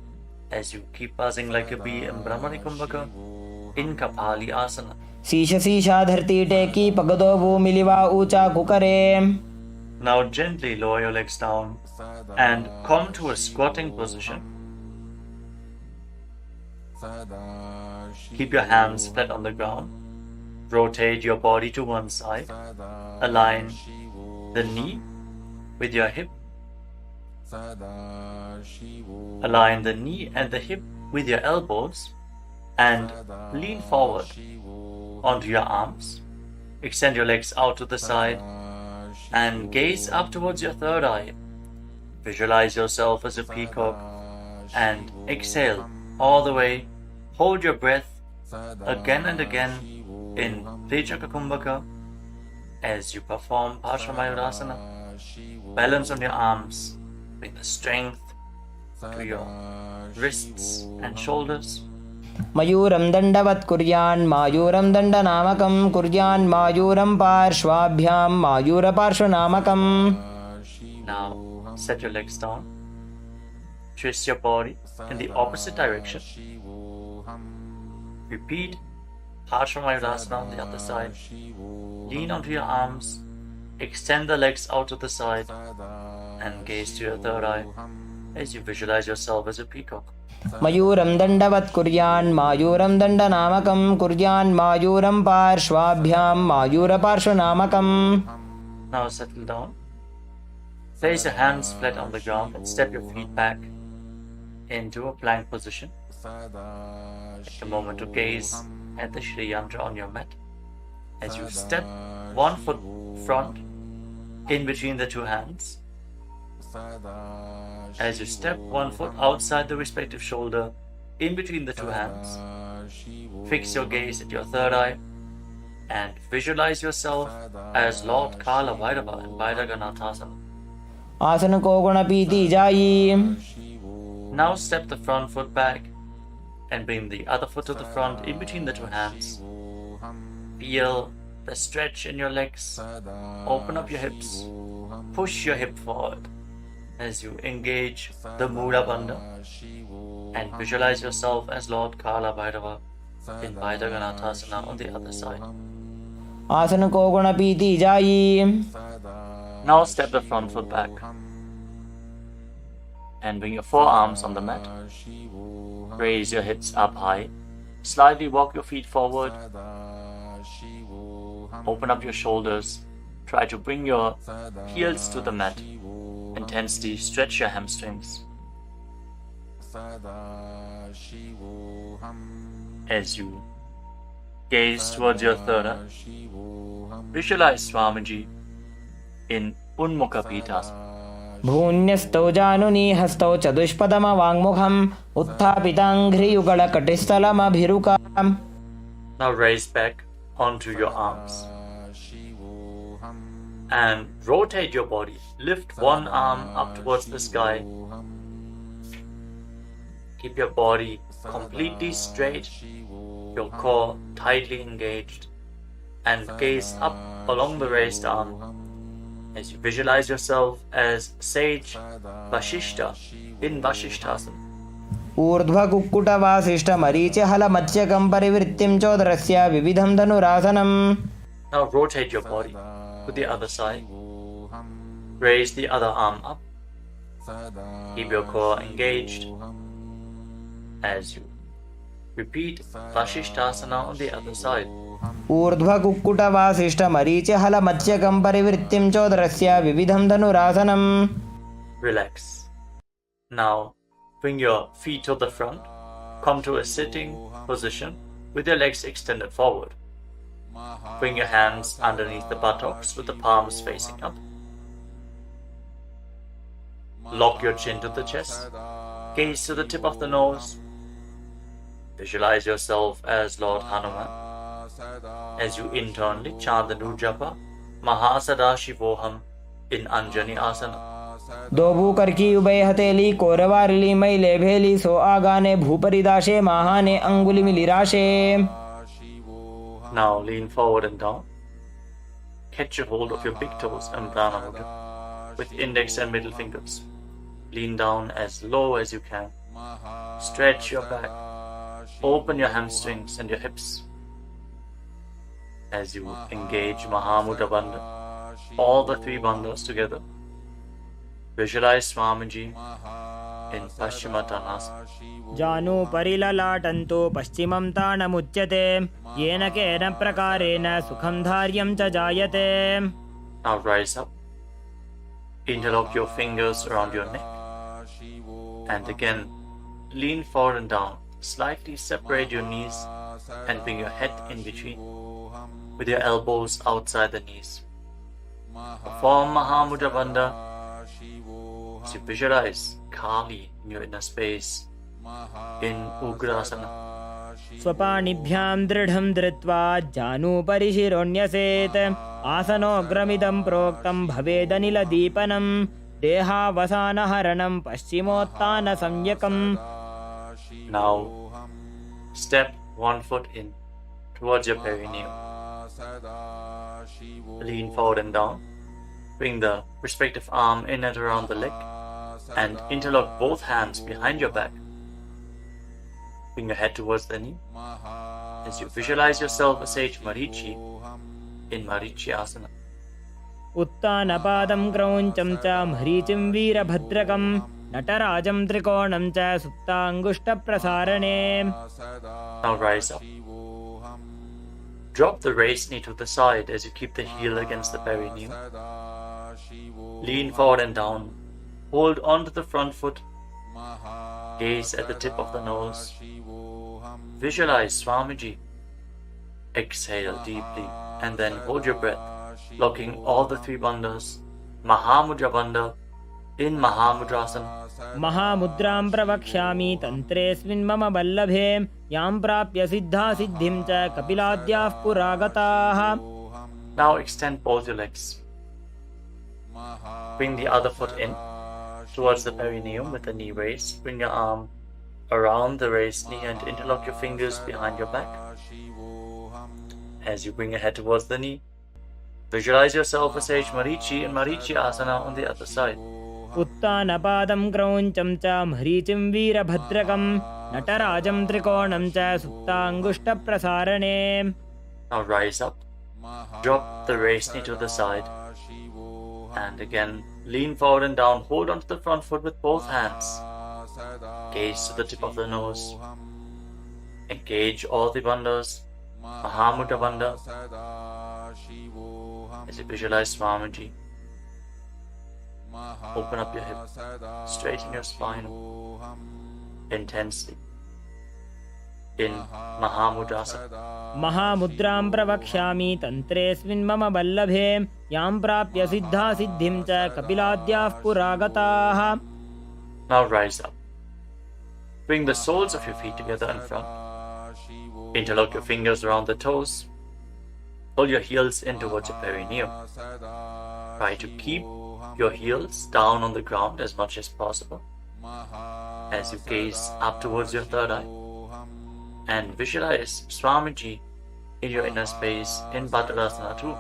as you keep buzzing like a bee in Brahmani Kumbhaka in Kapali Asana. शीश शीशा धरती टेकी पगदो भूमिलिवा ऊंचा कुकरे. Now gently lower your legs down and come to a squatting position. Keep your hands flat on the ground. Rotate your body to one side. Align the knee with your hip. Align the knee and the hip with your elbows and lean forward onto your arms. Extend your legs out to the side and gaze up towards your third eye. Visualize yourself as a peacock and exhale all the way. Hold your breath again and again in Vijaka Kumbhaka as you perform Paramashiva. Balance on your arms. Bring the strength to your wrists and shoulders. मयूरं दण्डवत् कुर्यान् मायूरं दण्डनामकं कुर्यान् मायूरं पार्श्वाभ्यां मायूरपार्श्वनामकम्. Now set your legs down. Twist your body in the opposite direction. Repeat Paramashiva on the other side. Lean onto your arms. Extend the legs out to the side and gaze to your third eye as you visualize yourself as a peacock. मयूरं दण्डवत् कुर्यान् मायूरं दण्डनामकं कुर्यान् मायूरं पार्श्वाभ्यां मायूरपार्श्वनामकम्. Now settle down. Place your hands flat on the ground and step your feet back into a plank position. Take a moment to gaze at the Shri Yantra on your mat. As you step one foot front in between the two hands. As you step one foot outside the respective shoulder in between the two hands. Fix your gaze at your third eye and visualize yourself as Lord Kala Bhairava in Bhairaganathasana. आसन को गुण पीती जाई. Now step the front foot back and bring the other foot to the front in between the two hands. Feel the stretch in your legs. Open up your hips. Push your hip forward as you engage the Mula Bandha and visualize yourself as Lord Kala Bhairava in Bhairaganathasana on the other side. आसन को गुण पीती जाई. Now step the front foot back and bring your forearms on the mat. Raise your hips up high. Slightly walk your feet forward. Open up your shoulders. Try to bring your heels to the mat. Intensely stretch your hamstrings. As you gaze towards your third eye, visualize Swamiji in Unmukha Pitasana. भून्यस्तौ जानुनी हस्तौ चतुष्पदमवाङ्मुखम् उत्थापिताङ्घ्रियुगलकटिस्थलमभिरुकाम्. Now raise back onto your arms and rotate your body. Lift one arm up towards the sky. Keep your body completely straight your core tightly engaged, and gaze up along the raised arm as you visualize yourself as sage Vashishta in Vashishthasana. ऊर्ध्वकुक्कुटवासिष्ठमरीचिहलमत्स्यकं परिवृत्तिं चोदरस्य विविधं धनुरासनम्. Now rotate your body to the other side. Raise the other arm up. Keep your core engaged as you repeat Vashishthasana on the other side. ऊर्ध्वकुक्कुटवासिष्ठमरीचिहलमत्स्यकं परिवृत्तिं चोदरस्य विविधं धनुरासनम्. Relax. Now bring your feet to the front. Come to a sitting position with your legs extended forward. Bring your hands underneath the buttocks with the palms facing up. Lock your chin to the chest. Gaze to the tip of the nose. Visualize yourself as Lord Hanuman as you internally chant the new japa Mahasada-shivoham in Anjani Asana. दोबू करकी उभय हथेली कोरवारली मैले भेली सो आगाने भूपरिदाशे महाने अंगुली मिलिराशे. Now lean forward and down. Catch a hold of your big toes and Prana Mudra with index and middle fingers. Lean down as low as you can. Stretch your back. Open your hamstrings and your hips as you engage Mahamudra Bandha, all the three bandhas together. Visualize Swamiji in Paschimottanasana. जानु परिललाटन्तो पश्चिमं ताणमुच्यते येन केन प्रकारेण सुखं धार्यं च जायते. Now rise up. Interlock your fingers around your neck. And again, lean forward and down. Slightly separate your knees and bring your head in between with your elbows outside the knees. Perform Mahamudra Bandha. So visualize Kali in your inner space in Ugrasana. स्वपाणिभ्यां दृढं धृत्वा जानुपरि शिरोन्यसेत् आसनोग्रमिदं प्रोक्तं भवेदनिलदीपनं देहावसानहरणं पश्चिमोत्तानसंज्ञकम्. Now step one foot in towards your perineum. Lean forward and down. Bring the respective arm in and around the leg and interlock both hands behind your back. Bring your head towards the knee as you visualize yourself as sage Marichi in Marichi Asana. उत्तानपादं क्रौञ्चं च मरीचिं वीरभद्रकं नटराजं त्रिकोणं च सुप्ताङ्गुष्ठप्रसारणे. Now rise up. Drop the raised knee to the side as you keep the heel against the perineum. Lean forward and down. Hold on to the front foot. Gaze at the tip of the nose. Visualize Swamiji. Exhale deeply and then hold your breath, locking all the three bandhas. Mahamudra Bandha in Mahamudrasana. महामुद्रां प्रवक्ष्यामि तन्त्रेऽस्मिन् मम वल्लभे यां प्राप्य सिद्धा सिद्धिं च कपिलाद्याः पुरागताः. Now extend both your legs. Bring the other foot in towards the perineum with the knee raised. Bring your arm around the raised knee and interlock your fingers behind your back. As you bring your head towards the knee, visualize yourself as sage Marichi in Marichi Asana on the other side. उत्तानपादं क्रौञ्चं च मरीचिं वीरभद्रकं नटराजं त्रिकोणं च सुप्ताङ्गुष्ठप्रसारणे. Now rise up. Drop the raised knee to the side. And again, lean forward and down. Hold onto the front foot with both hands. Gaze to the tip of the nose. Engage all the bandhas. Mahamudra Bandha. As you visualize Swamiji. Open up your hip. Straighten your spine. Intensely. In Mahamudrasana. महामुद्रां प्रवक्ष्यामि तन्त्रेऽस्मिन् मम वल्लभे यां प्राप्य सिद्धा सिद्धिं च कपिलाद्याः पुरागताः. Now rise up. Bring the soles of your feet together in front. Interlock your fingers around the toes. Pull your heels in towards your perineum. Try to keep your heels down on the ground as much as possible. As you gaze up towards your third eye and visualize Swamiji in your inner space in Bhadrasana too.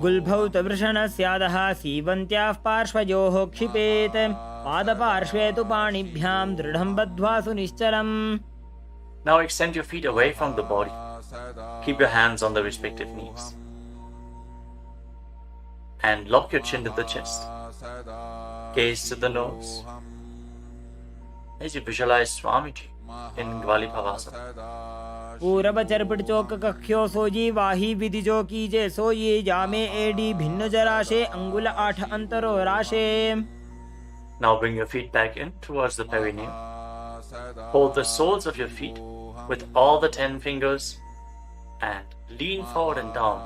गुल्भौ तवृषणस्यादः सीवन्त्याः पार्श्वयोः क्षिपेत् पादपार्श्वे तु पाणिभ्यां दृढं बद्ध्वा सुनिश्चलम्. Now extend your feet away from the body. Keep your hands on the respective knees. And lock your chin to the chest. Gaze to the nose. As you visualize Swamiji in Gvalipavasana. पूरब चरपट चौक कख्यो सोजी वाही विधि जो कीजे सोई जामे AD भिन्न जराशे अंगुल 8 अंतरो राशे. Now bring your feet back in towards the perineum. Hold the soles of your feet with all the 10 fingers and lean forward and down.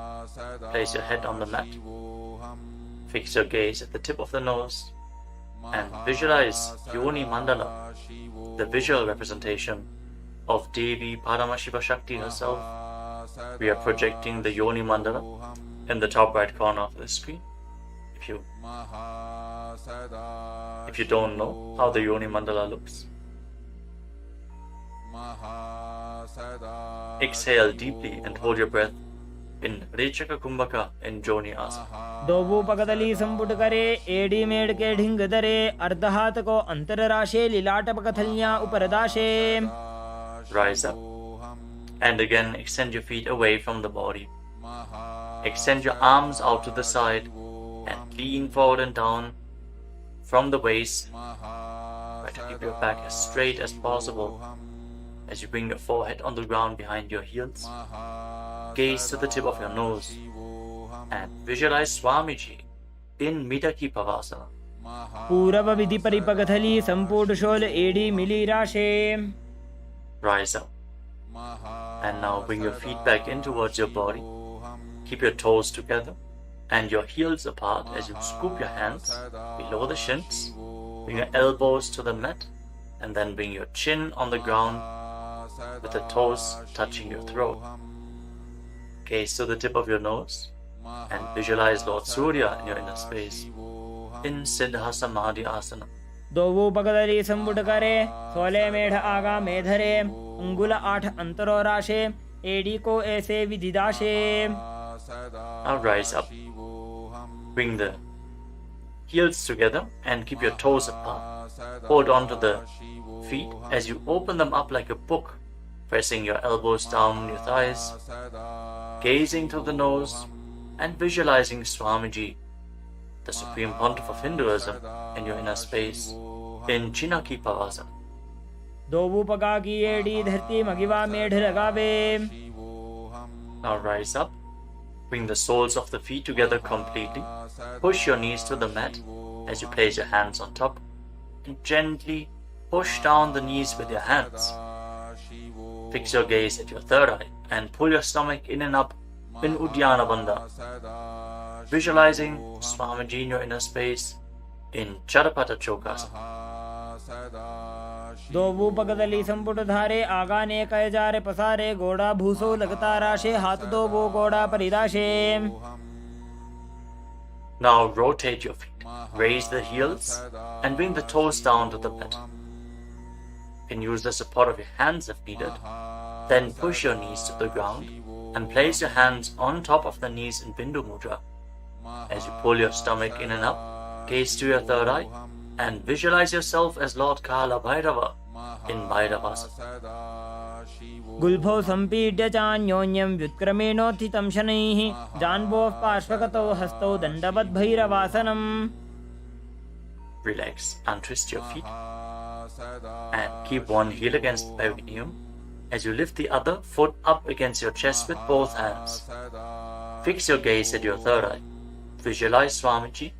Place your head on the mat. Fix your gaze at the tip of the nose and visualize Yoni Mandala, the visual representation of Devi Paramashiva Shakti herself. We are projecting the Yoni Mandala in the top right corner of the screen. If you don't know how the Yoni Mandala looks, exhale deeply and hold your breath in Rechaka Kumbhaka in Joni Asana. दोबू पगदली संपुट करे AD made के ढिंग दरे अर्धहात को अंतर राशे लिलाट पकथलियां उपरदाशे. Rise up and again extend your feet away from the body. Extend your arms out to the side and lean forward and down from the waist. Try to keep your back as straight as possible as you bring your forehead on the ground behind your heels. Gaze to the tip of your nose and visualize Swamiji in Midaki Pavasana. पूरब विधि परिपगथली संपूर्ण शोल एडी मिली राशे. Rise up and now bring your feet back in towards your body. Keep your toes together and your heels apart as you scoop your hands below the shins. Bring your elbows to the mat and then bring your chin on the ground with the toes touching your throat. Gaze to the tip of your nose and visualize Lord Surya in your inner space in Siddha Samadhi Asana. दोवू पगदली संपुट करे 16 मेढ़ आगा मेधरे अंगुल 8 अंतरो राशे AD को ऐसे विधिदाशे. Now rise up. Bring the heels together and keep your toes apart. Hold on to the feet as you open them up like a book, pressing your elbows down on your thighs, gazing through the nose and visualizing Swamiji, the Supreme Pontiff of Hinduism, in your inner space in Chinaki Pavasana. दोवू पगा की AD धरती मगिवा मेढ़ लगावे. Now rise up. Bring the soles of the feet together completely. Push your knees to the mat as you place your hands on top and gently push down the knees with your hands. Fix your gaze at your third eye and pull your stomach in and up in Uddiyana Bandha. Visualizing Swamiji in your inner space in Charapata Chokasana. दोवू पगदली संपुट धारे आगा ने कय जारे पसारे गोड़ा भूसो लगता राशे हाथ दोवू गोड़ा परिदाशे. Now rotate your feet. Raise the heels and bring the toes down to the mat. You can use the support of your hands if needed. Then push your knees to the ground and place your hands on top of the knees in Bindu Mudra. As you pull your stomach in and up, gaze to your third eye and visualize yourself as Lord Kala Bhairava in Bhairavasana. गुल्भौ संपीड्य चान्योन्यं व्युत्क्रमेणोत्थितं शनैः जान्वोः पार्श्वगतौ हस्तौ दण्डवद् भैरवासनम्. Relax, untwist your feet and keep one heel against the perineum as you lift the other foot up against your chest with both hands. Fix your gaze at your third eye. Visualize Swamiji.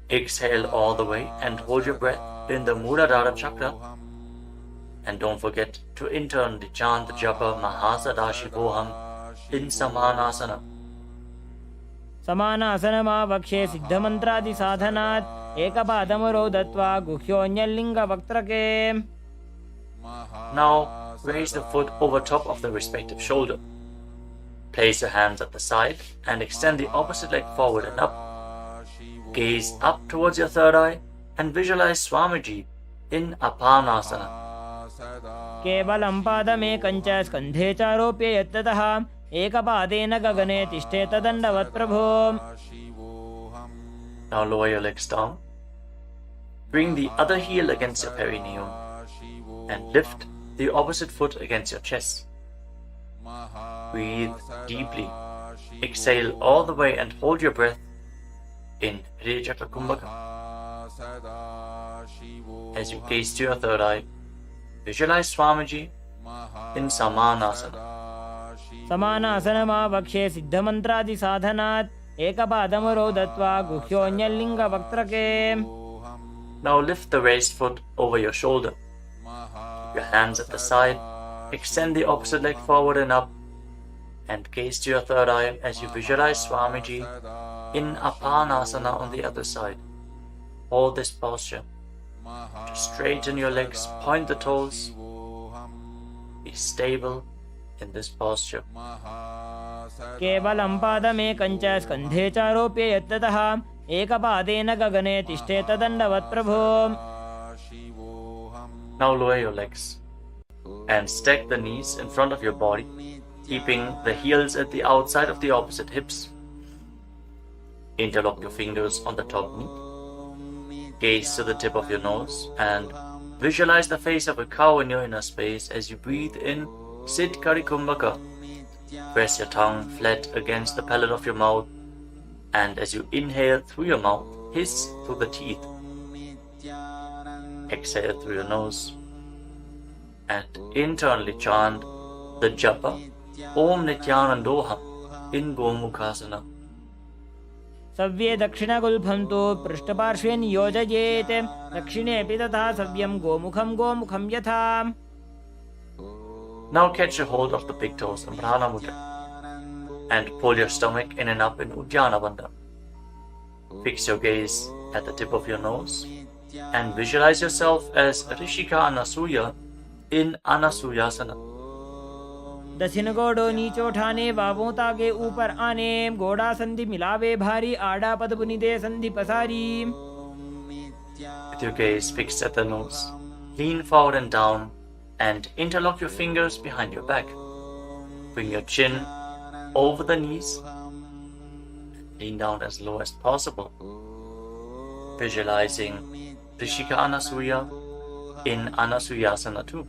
Exhale all the way and hold your breath in the Muladhara chakra. And don't forget to intern the chant japa Mahasadashivoham in Samanasana. समानासनमा वक्षे सिद्धमन्त्रादि साधनात् एकपादमरो दत्वा गुह्योऽन्यलिङ्ग वक्त्रके. Now raise the foot over top of the respective shoulder. Place your hands at the side and extend the opposite leg forward and up. Gaze up towards your third eye and visualize Swamiji in Apanasana. केवलं पादमेकं च स्कन्धे च आरोप्य यत्ततः एकपादेन गगने तिष्ठेत दण्डवत् प्रभो. Now lower your legs down. Bring the other heel against your perineum and lift the opposite foot against your chest. Breathe deeply. Exhale all the way and hold your breath in Hridayachakra Kumbhaka. As you gaze to your third eye, visualize Swamiji in Samanasana. समानासनमावक्षे सिद्धमन्त्रादिसाधनात् एकपादमरो दत्वा गुह्योऽन्यलिङ्गवक्त्रके. Now lift the raised foot over your shoulder. Keep your hands at the side. Extend the opposite leg forward and up. And gaze to your third eye as you visualize Swamiji in Apanasana on the other side. Hold this posture. Just straighten your legs, point the toes. Be stable in this posture. केवलं पादमेकं च स्कन्धे च आरोप्य यत्ततः एकपादेन गगने तिष्ठेत दण्डवत् प्रभो. Now lower your legs and stack the knees in front of your body, keeping the heels at the outside of the opposite hips. Interlock your fingers on the top knee. Gaze to the tip of your nose and visualize the face of a cow in your inner space as you breathe in Sit Kari Kumbhaka. Press your tongue flat against the palate of your mouth, and as you inhale through your mouth, hiss through the teeth. Exhale through your nose and internally chant the japa Om Nithyanandoham in Gomukhasana. सव्ये दक्षिणगुल्फं तु पृष्ठपार्श्वे नियोजयेत्. दक्षिणेऽपि तथा सव्यं गोमुखं गोमुखं यथा. Now catch a hold of the big toes in Prana Mudra and pull your stomach in and up in Uddiyana Bandha. Fix your gaze at the tip of your nose and visualize yourself as Rishika Anasuya in Anasuyasana. दक्षिण गोड़ो नीचो ठाने बाबों ताके ऊपर आने. गोड़ा संधि मिलावे भारी आड़ा पद बुनिदे संधि पसारी. With your gaze fixed at the nose, lean forward and down and interlock your fingers behind your back. Bring your chin over the knees. Lean down as low as possible. Visualizing Rishika Anasuya in Anasuyasana too.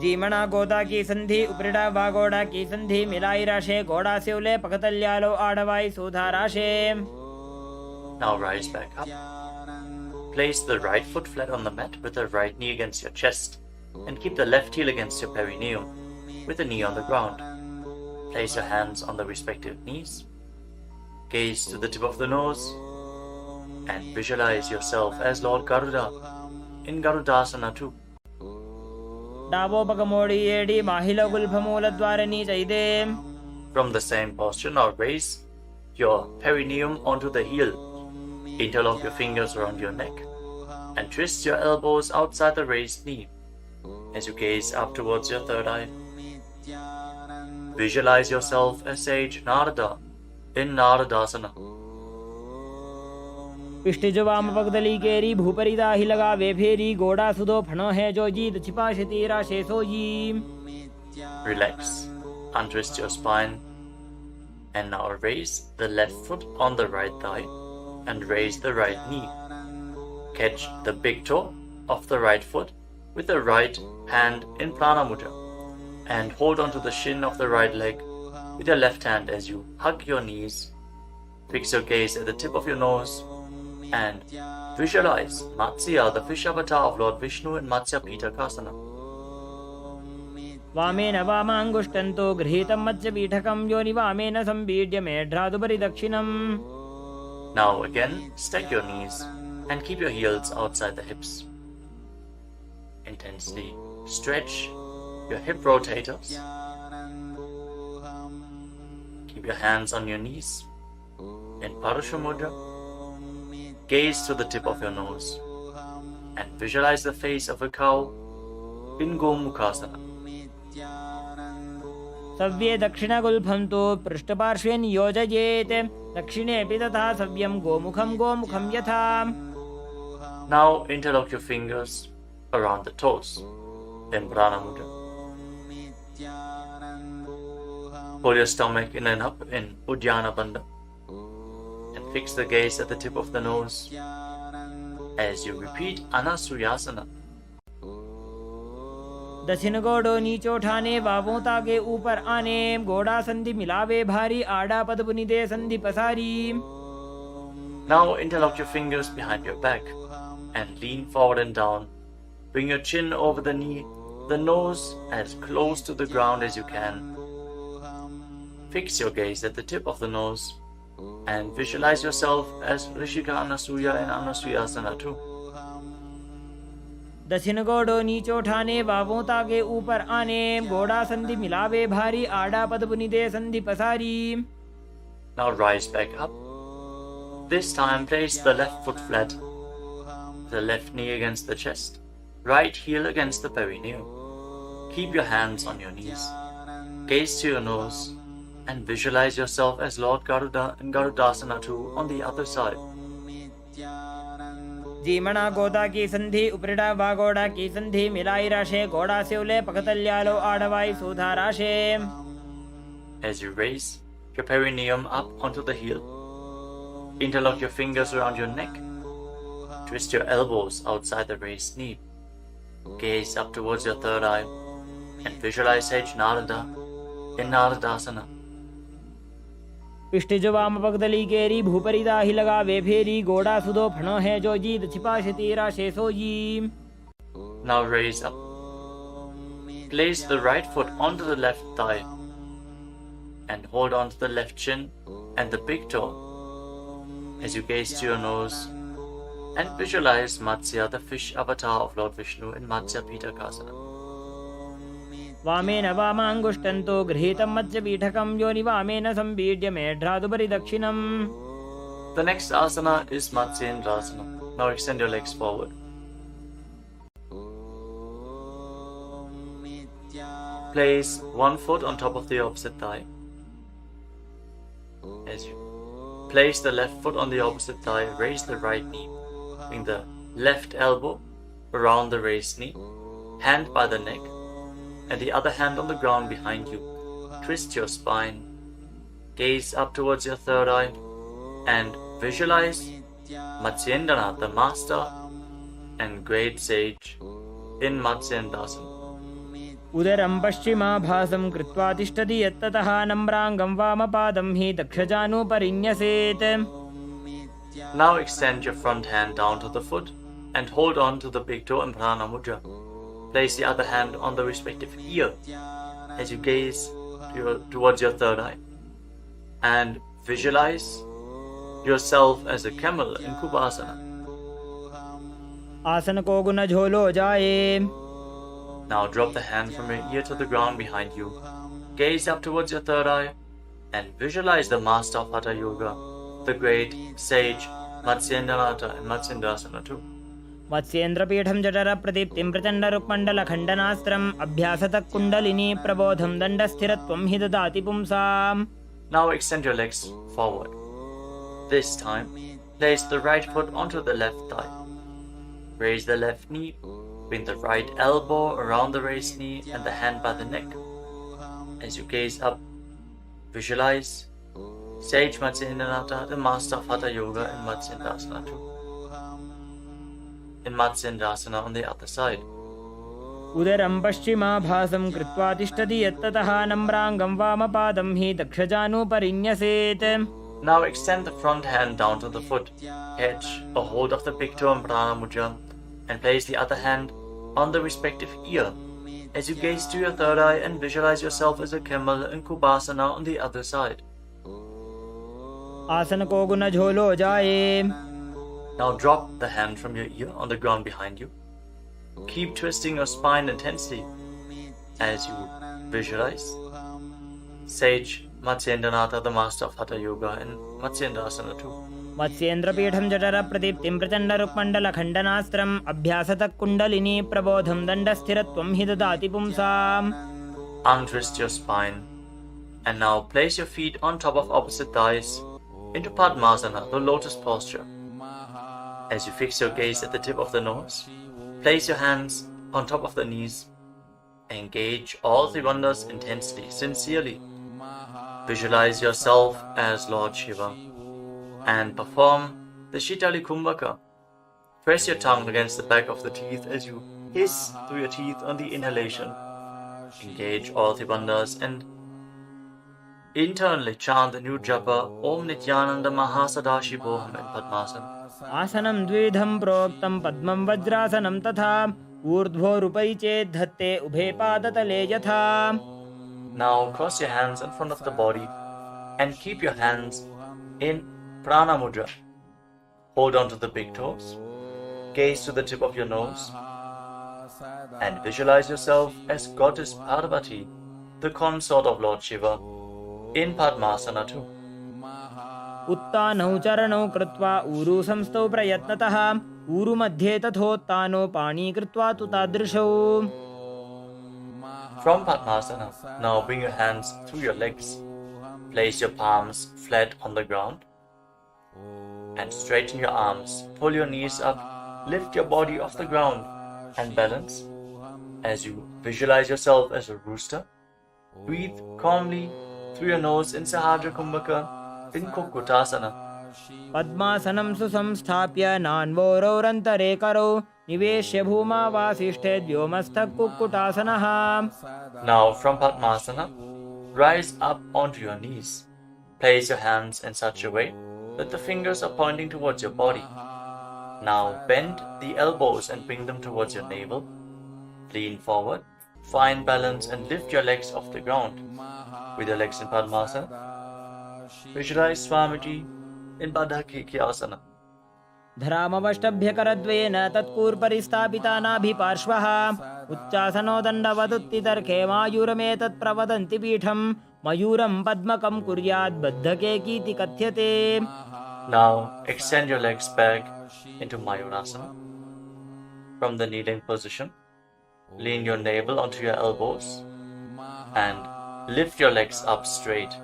जीमणा गोदा की संधि उपरिड़ा वागोड़ा की संधि मिलाई राशे. गोड़ा से उले पकतल्यालो आड़वाई सुधा राशे. Now rise back up. Place the right foot flat on the mat with the right knee against your chest and keep the left heel against your perineum with the knee on the ground. Place your hands on the respective knees. Gaze to the tip of the nose and visualize yourself as Lord Garuda in Garudasana too. डाबो पगमोड़ी एडी माहिल गुल्फमूल द्वारनी चैदे. From the same posture, now raise your perineum onto the heel. Interlock your fingers around your neck and twist your elbows outside the raised knee. As you gaze up towards your third eye, visualize yourself as sage Narada in Naradasana. पिष्टिजो वाम पगदली केरी भूपरिदा ही लगा वे फेरी. गोड़ा सुदो फणो है जो जीत छिपा शतीरा शेषो जी. Relax, untwist your spine and now raise the left foot on the right thigh and raise the right knee. Catch the big toe of the right foot with the right hand in Prana Mudra and hold onto the shin of the right leg with your left hand as you hug your knees. Fix your gaze at the tip of your nose and visualize Matsya, the fish avatar of Lord Vishnu in Matsya Pitakasana. वामेन वामाङ्गुष्टन्तो गृहीतं मत्स्यपीठकं योनि वामेन संपीड्य मेढ्रादुपरि दक्षिणम्. Now again, stack your knees and keep your heels outside the hips. Intensely stretch your hip rotators. Keep your hands on your knees in Parashu Mudra. Gaze to the tip of your nose and visualize the face of a cow in Gomukhasana. सव्ये दक्षिणगुल्फं तु पृष्ठपार्श्वे नियोजयेत्. दक्षिणेऽपि तथा सव्यं गोमुखं गोमुखं यथा. Now interlock your fingers around the toes in Prana Mudra. Pull your stomach in and up in Uddiyana Bandha and fix the gaze at the tip of the nose as you repeat Anasuyasana. दक्षिण गोड़ो नीचो उठाने बाबों ताके ऊपर आने गोड़ा संधि मिलावे भारी आड़ा पद बुनी दे संधि पसारी. Now interlock your fingers behind your back and lean forward and down. Bring your chin over the knee, the nose as close to the ground as you can. Fix your gaze at the tip of the nose and visualize yourself as Rishika Anasuya and Anasuyasana too. दक्षिण गोड़ो नीचो उठाने बाबों ताके ऊपर आने गोड़ा संधि मिलावे भारी आड़ा पद बुनी दे संधि पसारी. Now rise back up. This time place the left foot flat, the left knee against the chest, right heel against the perineum. Keep your hands on your knees. Gaze to your nose and visualize yourself as Lord Garuda and Garudasana too on the other side. जीमणा गोदा की संधि उपरिड़ा बागोड़ा की संधि मिलाई राशे गोड़ा सेवले पकतल्यालो आड़वाई सोधा राशे. As you raise your perineum up onto the heel, interlock your fingers around your neck. Twist your elbows outside the raised knee. Gaze up towards your third eye and visualize Sage Narada in Naradasana. पिष्टिजो वाम पगदली केरी भूपरिदा ही लगा वे फेरी गोड़ा सुदो फणो है जो जीत छिपा शतीरा शेषो जी. Now raise up. Place the right foot onto the left thigh and hold on to the left chin and the big toe as you gaze to your nose and visualize Matsya, the fish avatar of Lord Vishnu in Matsya Pitakasana. वामेन वामांगुष्टन्तो गृहीतं मत्स्य पीठकं योनि वामेन संपीड्य मेढ्रादुपरि दक्षिणम्. The next asana is Matsyendrasana. Now extend your legs forward. Place one foot on top of the opposite thigh. As you place the left foot on the opposite thigh, raise the right knee. Bring the left elbow around the raised knee, hand by the neck, and the other hand on the ground behind you. Twist your spine, gaze up towards your third eye, and visualize Matsyendranath, the master and great sage in Matsyendrasana. उदरं पश्चिमाभासं कृत्वा तिष्ठति यत्ततः नम्राङ्गं वामपादं हि दक्षजानुपरिन्यसेत्. Now extend your front hand down to the foot and hold on to the big toe in Prana Mudra. Place the other hand on the respective ear as you gaze towards your third eye and visualize yourself as a camel in Kubasana. आसन को गुण झोलो जाए. Now drop the hand from your ear to the ground behind you. Gaze up towards your third eye and visualize the master of Hatha Yoga, the great sage Matsyendranath and Matsyendrasana too. मत्स्येन्द्रपीठं जठर प्रदीप्तिं प्रचण्ड रुक्मण्डल खण्डनास्त्रम् अभ्यासतः कुण्डलिनी प्रबोधं दण्डस्थिरत्वं हि ददाति पुंसाम्. Now extend your legs forward. This time, place the right foot onto the left thigh. Raise the left knee, bring the right elbow around the raised knee and the hand by the neck. As you gaze up, visualize Sage Matsyendranath, the master of Hatha Yoga in Matsyendrasana too. In Matsyendrasana on the other side. उदरं पश्चिमाभासं कृत्वा तिष्ठति यत्ततः नम्राङ्गं वामपादं हि दक्षजानुपरिन्यसेत्. Now extend the front hand down to the foot, catch a hold of the big toe in Prana Mudra, and place the other hand on the respective ear as you gaze to your third eye and visualize yourself as a camel in Kubasana on the other side. आसन को गुण झोलो जाए. Now drop the hand from your ear on the ground behind you. Keep twisting your spine intensely as you visualize Sage Matsyendranath, the master of Hatha Yoga in Matsyendrasana too. मत्स्येन्द्रपीठं जठर प्रदीप्तिं प्रचण्ड रुक्मण्डल खण्डनास्त्रम् अभ्यासतः कुण्डलिनी प्रबोधं दण्डस्थिरत्वं हि ददाति पुंसाम्. Untwist your spine and now place your feet on top of opposite thighs into Padmasana, the lotus posture. As you fix your gaze at the tip of the nose, Place your hands on top of the knees. Engage all three wonders intensely, sincerely. Visualize yourself as Lord Shiva and perform the Shitali Kumbhaka. Press your tongue against the back of the teeth as you hiss through your teeth on the inhalation. Engage all three bandhas and internally chant the new japa Om Nithyananda Mahasadashivoham in Padmasana. आसनं द्विधं प्रोक्तं पद्मं वज्रासनं तथा ऊर्ध्वोरुपै चेत् धत्ते उभे पादतले यथा. Now cross your hands in front of the body and keep your hands in Prana Mudra. Hold on to the big toes. Gaze to the tip of your nose and visualize yourself as Goddess Parvati, the consort of Lord Shiva, in Padmasana too. उत्तानौ चरणौ कृत्वा ऊरु संस्थौ प्रयत्नतः ऊरु मध्ये तथोत्तानो पाणी कृत्वा तु तादृशौ. From Padmasana, now bring your hands through your legs. Place your palms flat on the ground and straighten your arms. Pull your knees up, lift your body off the ground and balance as you visualize yourself as a rooster. Breathe calmly through your nose in Sahadra Kumbhaka in Kukutasana. पद्मासनं सुसंस्थाप्य नान्वोरौरन्तरे करौ निवेश्य भूमा वासिष्ठे व्योमस्थः कुक्कुटासनः. Now from Padmasana, rise up onto your knees. Place your hands in such a way that the fingers are pointing towards your body. Now bend the elbows and bring them towards your navel. Lean forward, find balance and lift your legs off the ground. With your legs in Padmasana, visualize Swamiji in Baddha-Asana. धरामवष्टभ्यकरद्वयेन तत्कूर्परिस्थापिता नाभिपार्श्वः उच्चासनो दण्डवदुत्तितर्के मायूरमेतत् प्रवदन्ति पीठं मयूरं पद्मकं कुर्याद् बद्धकेकीति कथ्यते. Now extend your legs back into Mayurasana. From the kneeling position, lean your navel onto your elbows and lift your legs up straight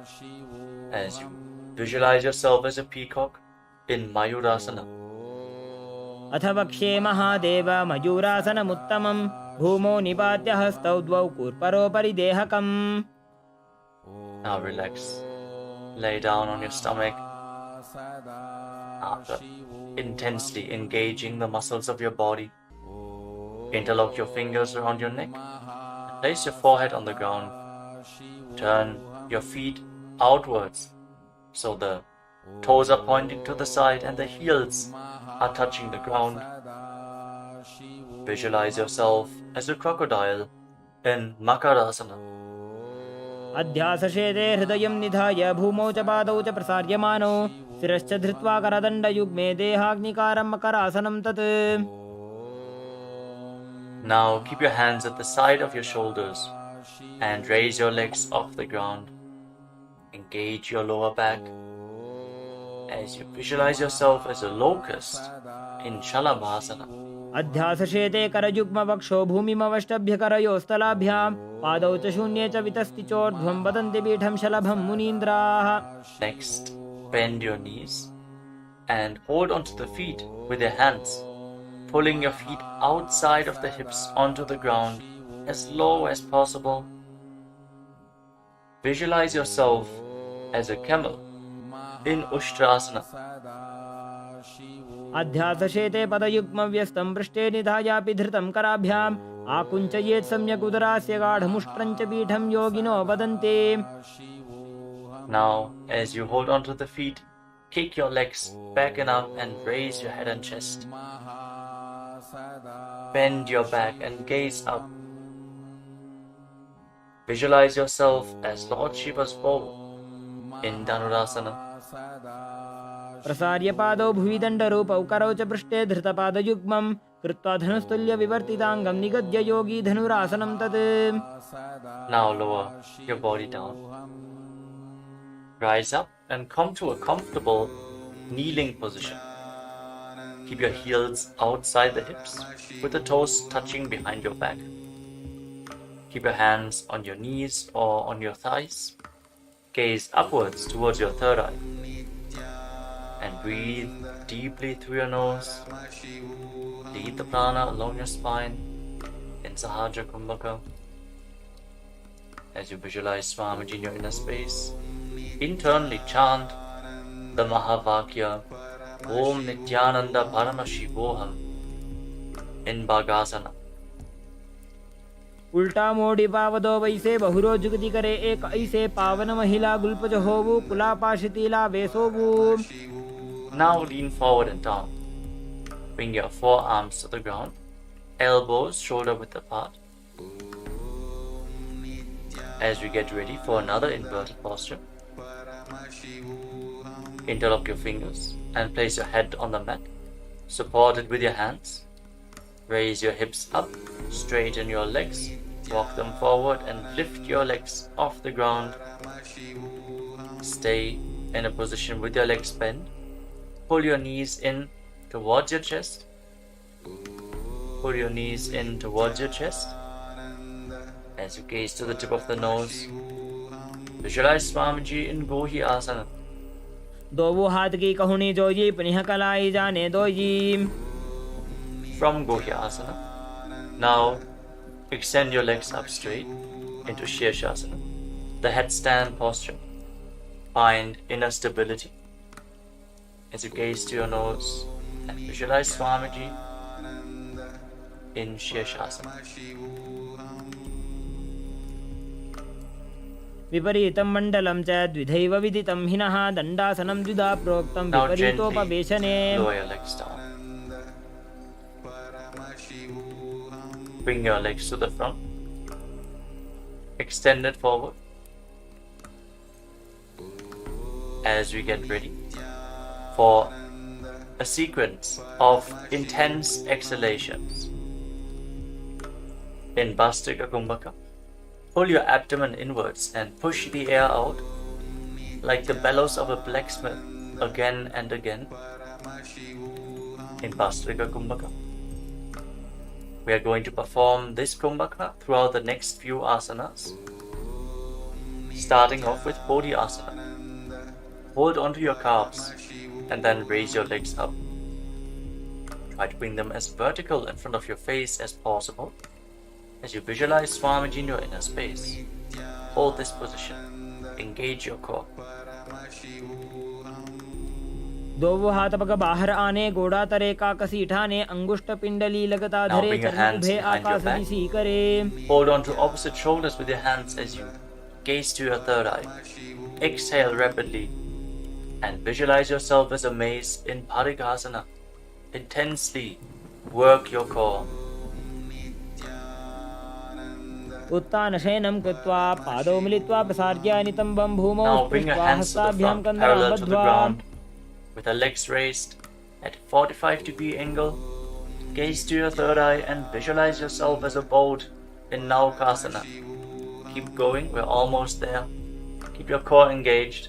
as you visualize yourself as a peacock in Mayurasana. अथ वक्ष्ये महादेव मयूरासनमुत्तमं भूमौ निपात्य हस्तौ द्वौ कूर्परोपरि देहकम्. Now relax. Lay down on your stomach. After intensely engaging the muscles of your body, interlock your fingers around your neck. Place your forehead on the ground. Turn your feet outwards so the toes are pointing to the side and the heels are touching the ground. Visualize yourself as a crocodile in Makarasana. अध्यासशेते हृदयं निधाय भूमौ च पादौ च प्रसार्यमानौ शिरश्च धृत्वा करदण्डयुग्मे देहाग्निकारं मकरासनं तत्. Now keep your hands at the side of your shoulders and raise your legs off the ground. Engage your lower back as you visualize yourself as a locust in Shalabhasana. अध्यासशेते करयुग्मवक्षो भूमिमवष्टभ्यकरयोस्तलाभ्यां पादौ च शून्ये च वितस्ति चोर्ध्वं वदन्ति पीठं शलभं मुनीन्द्राः. Next, bend your knees and hold onto the feet with your hands, pulling your feet outside of the hips onto the ground as low as possible. Visualize yourself as a camel in Ushtrasana. अध्यासशेते पदयुग्मव्यस्तं पृष्ठे निधायापि धृतं कराभ्याम् आकुञ्चयेत् सम्यक् उदरास्य गाढमुष्ट्रं च पीठं योगिनो वदन्ति. Now, as you hold onto the feet, kick your legs back and up and raise your head and chest. Bend your back and gaze up. Visualize yourself as Lord Shiva's bow in Dhanurasana. प्रसार्य पादौ भुवि दण्डरूपौ करौ च पृष्ठे धृतपादयुग्मं कृत्वा धनुस्तुल्य विवर्तिताङ्गं निगद्य योगी धनुरासनं तत्. Now lower your body down. Rise up and come to a comfortable kneeling position. Keep your heels outside the hips with the toes touching behind your back. Keep your hands on your knees or on your thighs. Gaze upwards towards your third eye. And Breathe deeply through your nose. Lead the prana along your spine in Sahaja Kumbhaka. As you visualize Swamiji in your inner space, internally chant the Mahavakya Om Nithyananda Paramashivam in Bhagasana. उल्टा मोड़ी पावदो वैसे बहुरो जुगति करे एक ऐसे पावन महिला गुल्पज होवु कुला पाशितीला वेसोवु. Now lean forward and down. Bring your forearms to the ground, elbows shoulder width apart. As we get ready for another inverted posture, interlock your fingers and place your head on the mat, supported with your hands. Raise your hips up, straighten your legs, walk them forward and lift your legs off the ground. Stay in a position with your legs bent. Pull your knees in towards your chest. Pull your knees in towards your chest. As you gaze to the tip of the nose, visualize Swamiji in Gohi Asana. दोवो हाथ की कहुनी जोजी पुनः कलाई जाने doji. From Gohi Asana, now extend your legs up straight into Shirshasana, the headstand posture. Find inner stability. As you gaze to your nose and visualize Swamiji in Shirshasana. विपरीतं मण्डलं च द्विधैव विदितं हिनः दण्डासनं द्विधा प्रोक्तं Now विपरीतोपवेशने. gently lower your legs down. Bring your legs to the front. Extend it forward. As we get ready for a sequence of intense exhalations. In Bhastrika Kumbhaka, pull your abdomen inwards and push the air out like the bellows of a blacksmith again and again. In Bhastrika Kumbhaka, we are going to perform this Kumbhaka throughout the next few asanas, starting off with Bodhiasana. Hold onto your calves and then raise your legs up. Try to bring them as vertical in front of your face as possible. As you visualize Swamiji in your inner space, hold this position. Engage your core. दोवो हाथ पग बाहर आने गोड़ा तरे काकसी ठाने अंगुष्ठ पिंडली लगता Now धरे bring your चरण hands उभे behind your आकाश back. दिसी करे. Hold on to opposite shoulders with your hands as you gaze to your third eye. Exhale rapidly and visualize yourself as a mace in Parikasana. Intensely work your core. उत्तान शयनं कृत्वा पादौ मिलित्वा प्रसार्य नितम्बं भूमौ Now bring your स्पृष्ट्वा hands to the हस्ताभ्यां front, कन्दरां parallel to the बद्ध्वा. ground, with the legs raised at 45-degree angle. Gaze to your third eye and visualize yourself as a boat in Naukasana. Keep going, we're almost there. Keep your core engaged.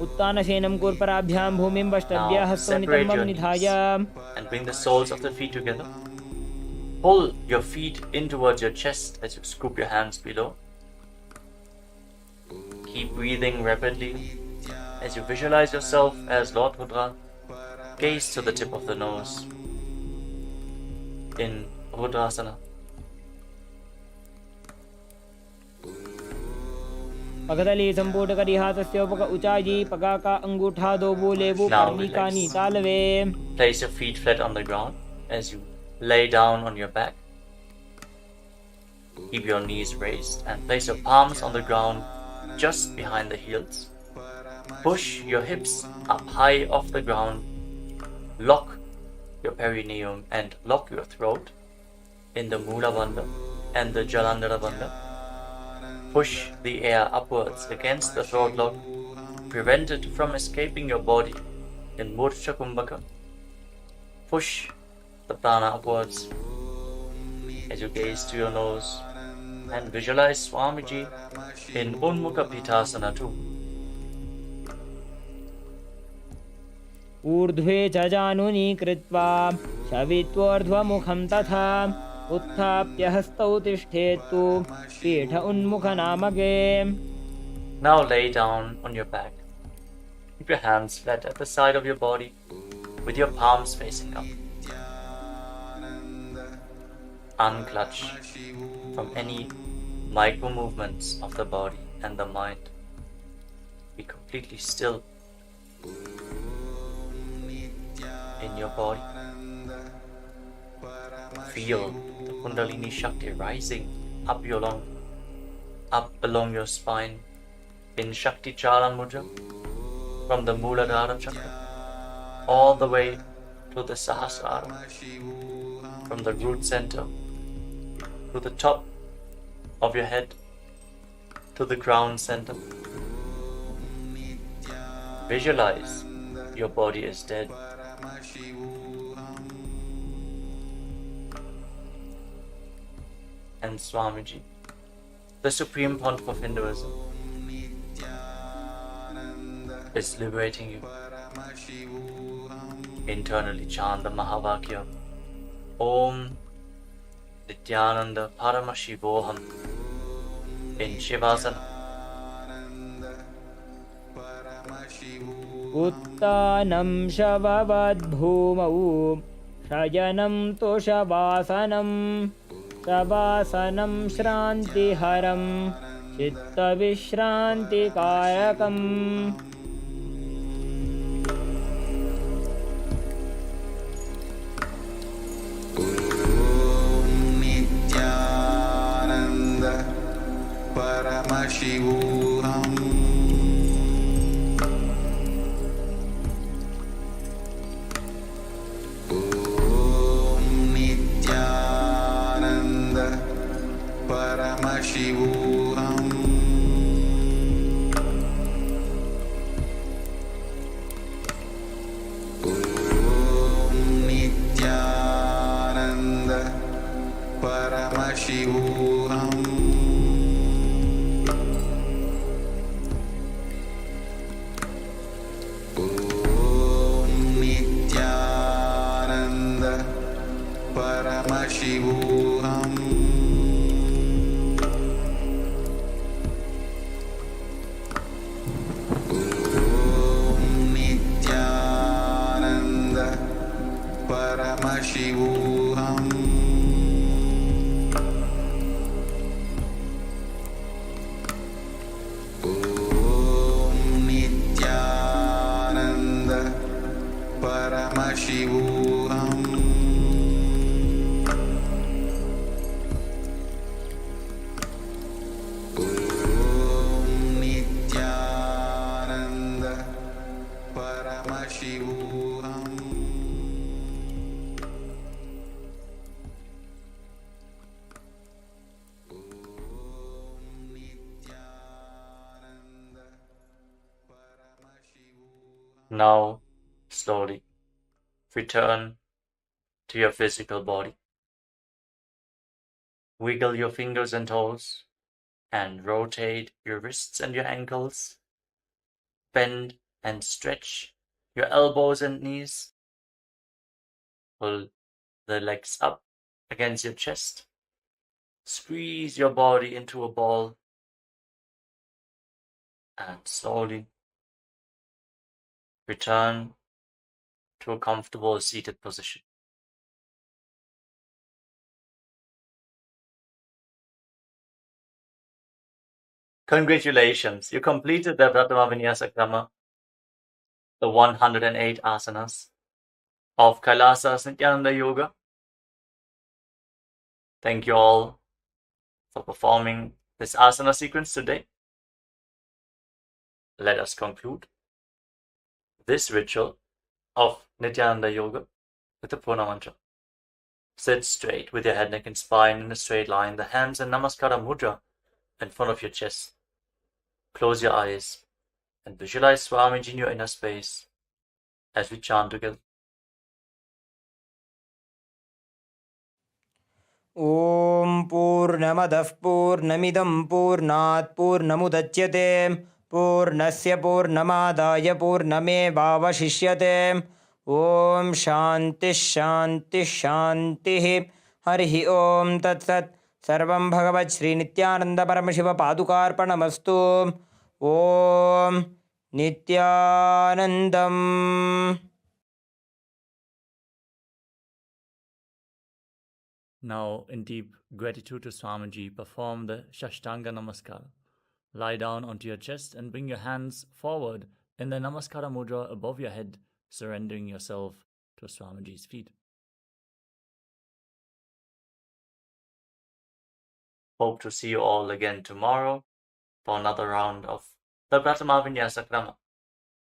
उत्तान शयनं कूर्पराभ्यां भूमिं वष्टभ्य Now हस्तौ separate नितम्बं your निधाय. knees and bring the soles of the feet together. Pull your feet in towards your chest as you scoop your hands below. Keep breathing rapidly as you visualize yourself as Lord Rudra. Gaze to the tip of the nose in Rudrasana. पगदली संपूट करी हाथस्य उपक उचाजी पगाका अंगूठा दोबू लेबू Now कर्णिका relax. नीतालवे. Place your feet flat on the ground as you lay down on your back. Keep your knees raised and place your palms on the ground just behind the heels. Push your hips up high off the ground. Lock your perineum and lock your throat in the Mula Bandha and the Jalandhara Bandha. Push the air upwards against the throat lock. Prevent it from escaping your body in Murcha Kumbhaka. Push the prana upwards as you gaze to your nose and visualize Swamiji in Unmukha Pitasana too. ऊर्ध्वे च जानुनी कृत्वा शवित्वोर्ध्वमुखं तथा उत्थाप्य हस्तौ तिष्ठेत्तु पीठ उन्मुखनामके. Now lay down on your back. Keep your hands flat at the side of your body with your palms facing up. Unclutch from any micro movements of the body and the mind. Be completely still in your body. Feel the Kundalini Shakti rising up along your spine in Shakti Chala Mudra from the Muladhara Chakra all the way to the Sahasrara, from the root center to the top of your head to the ground center. Visualize your body is dead. And Swamiji, the Supreme Pontiff of Hinduism, is liberating you. Internally chant the Mahavakya, Om Nithyananda Paramashiva Himself in Shivasana. Uttanam Shavavad Bhumau Shayanam Toshabasanam Savasanam Shrantiharam Chitta Vishranti Kayakam. Nithyananda Paramashiva Paramashivam Om Nithyananda Paramashivam Om Nithyananda Paramashivam Paramashivam Om Nithyananda Paramashivam Om Nithyananda Paramashivam. Now, slowly, return to your physical body. Wiggle your fingers and toes and rotate your wrists and your ankles. Bend and stretch your elbows and knees. Pull the legs up against your chest. Squeeze your body into a ball. And slowly return to a comfortable seated position. Congratulations, you completed the Prathama Vinyasa Krama, the 108 asanas of KAILASA Nithyananda Yoga. Thank you all for performing this asana sequence today. Let us conclude this ritual of Nithyananda Yoga with the Purna Mantra. Sit straight with your head, neck and spine in a straight line, the hands in Namaskara Mudra in front of your chest. Close your eyes and visualize Swamiji in your inner space as we chant together. Om Purnamadah Purnamidam Purnat Purnamudachyate Purnasya Purnamadaya Purnamevavashishyate. Om Shanti Shanti Shanti. Harihi Om Tat Sat. Sarvam Bhagavat Sri Nithyananda Paramashiva Padukarpanamastu. Om नित्यानन्दम्. Now, in deep gratitude to Swamiji, perform the Shashtanga Namaskar. Lie down onto your chest and bring your hands forward in the Namaskara Mudra above your head, surrendering yourself to Swamiji's feet. Hope to see you all again tomorrow for another round of the Prathama Vinyasa Krama.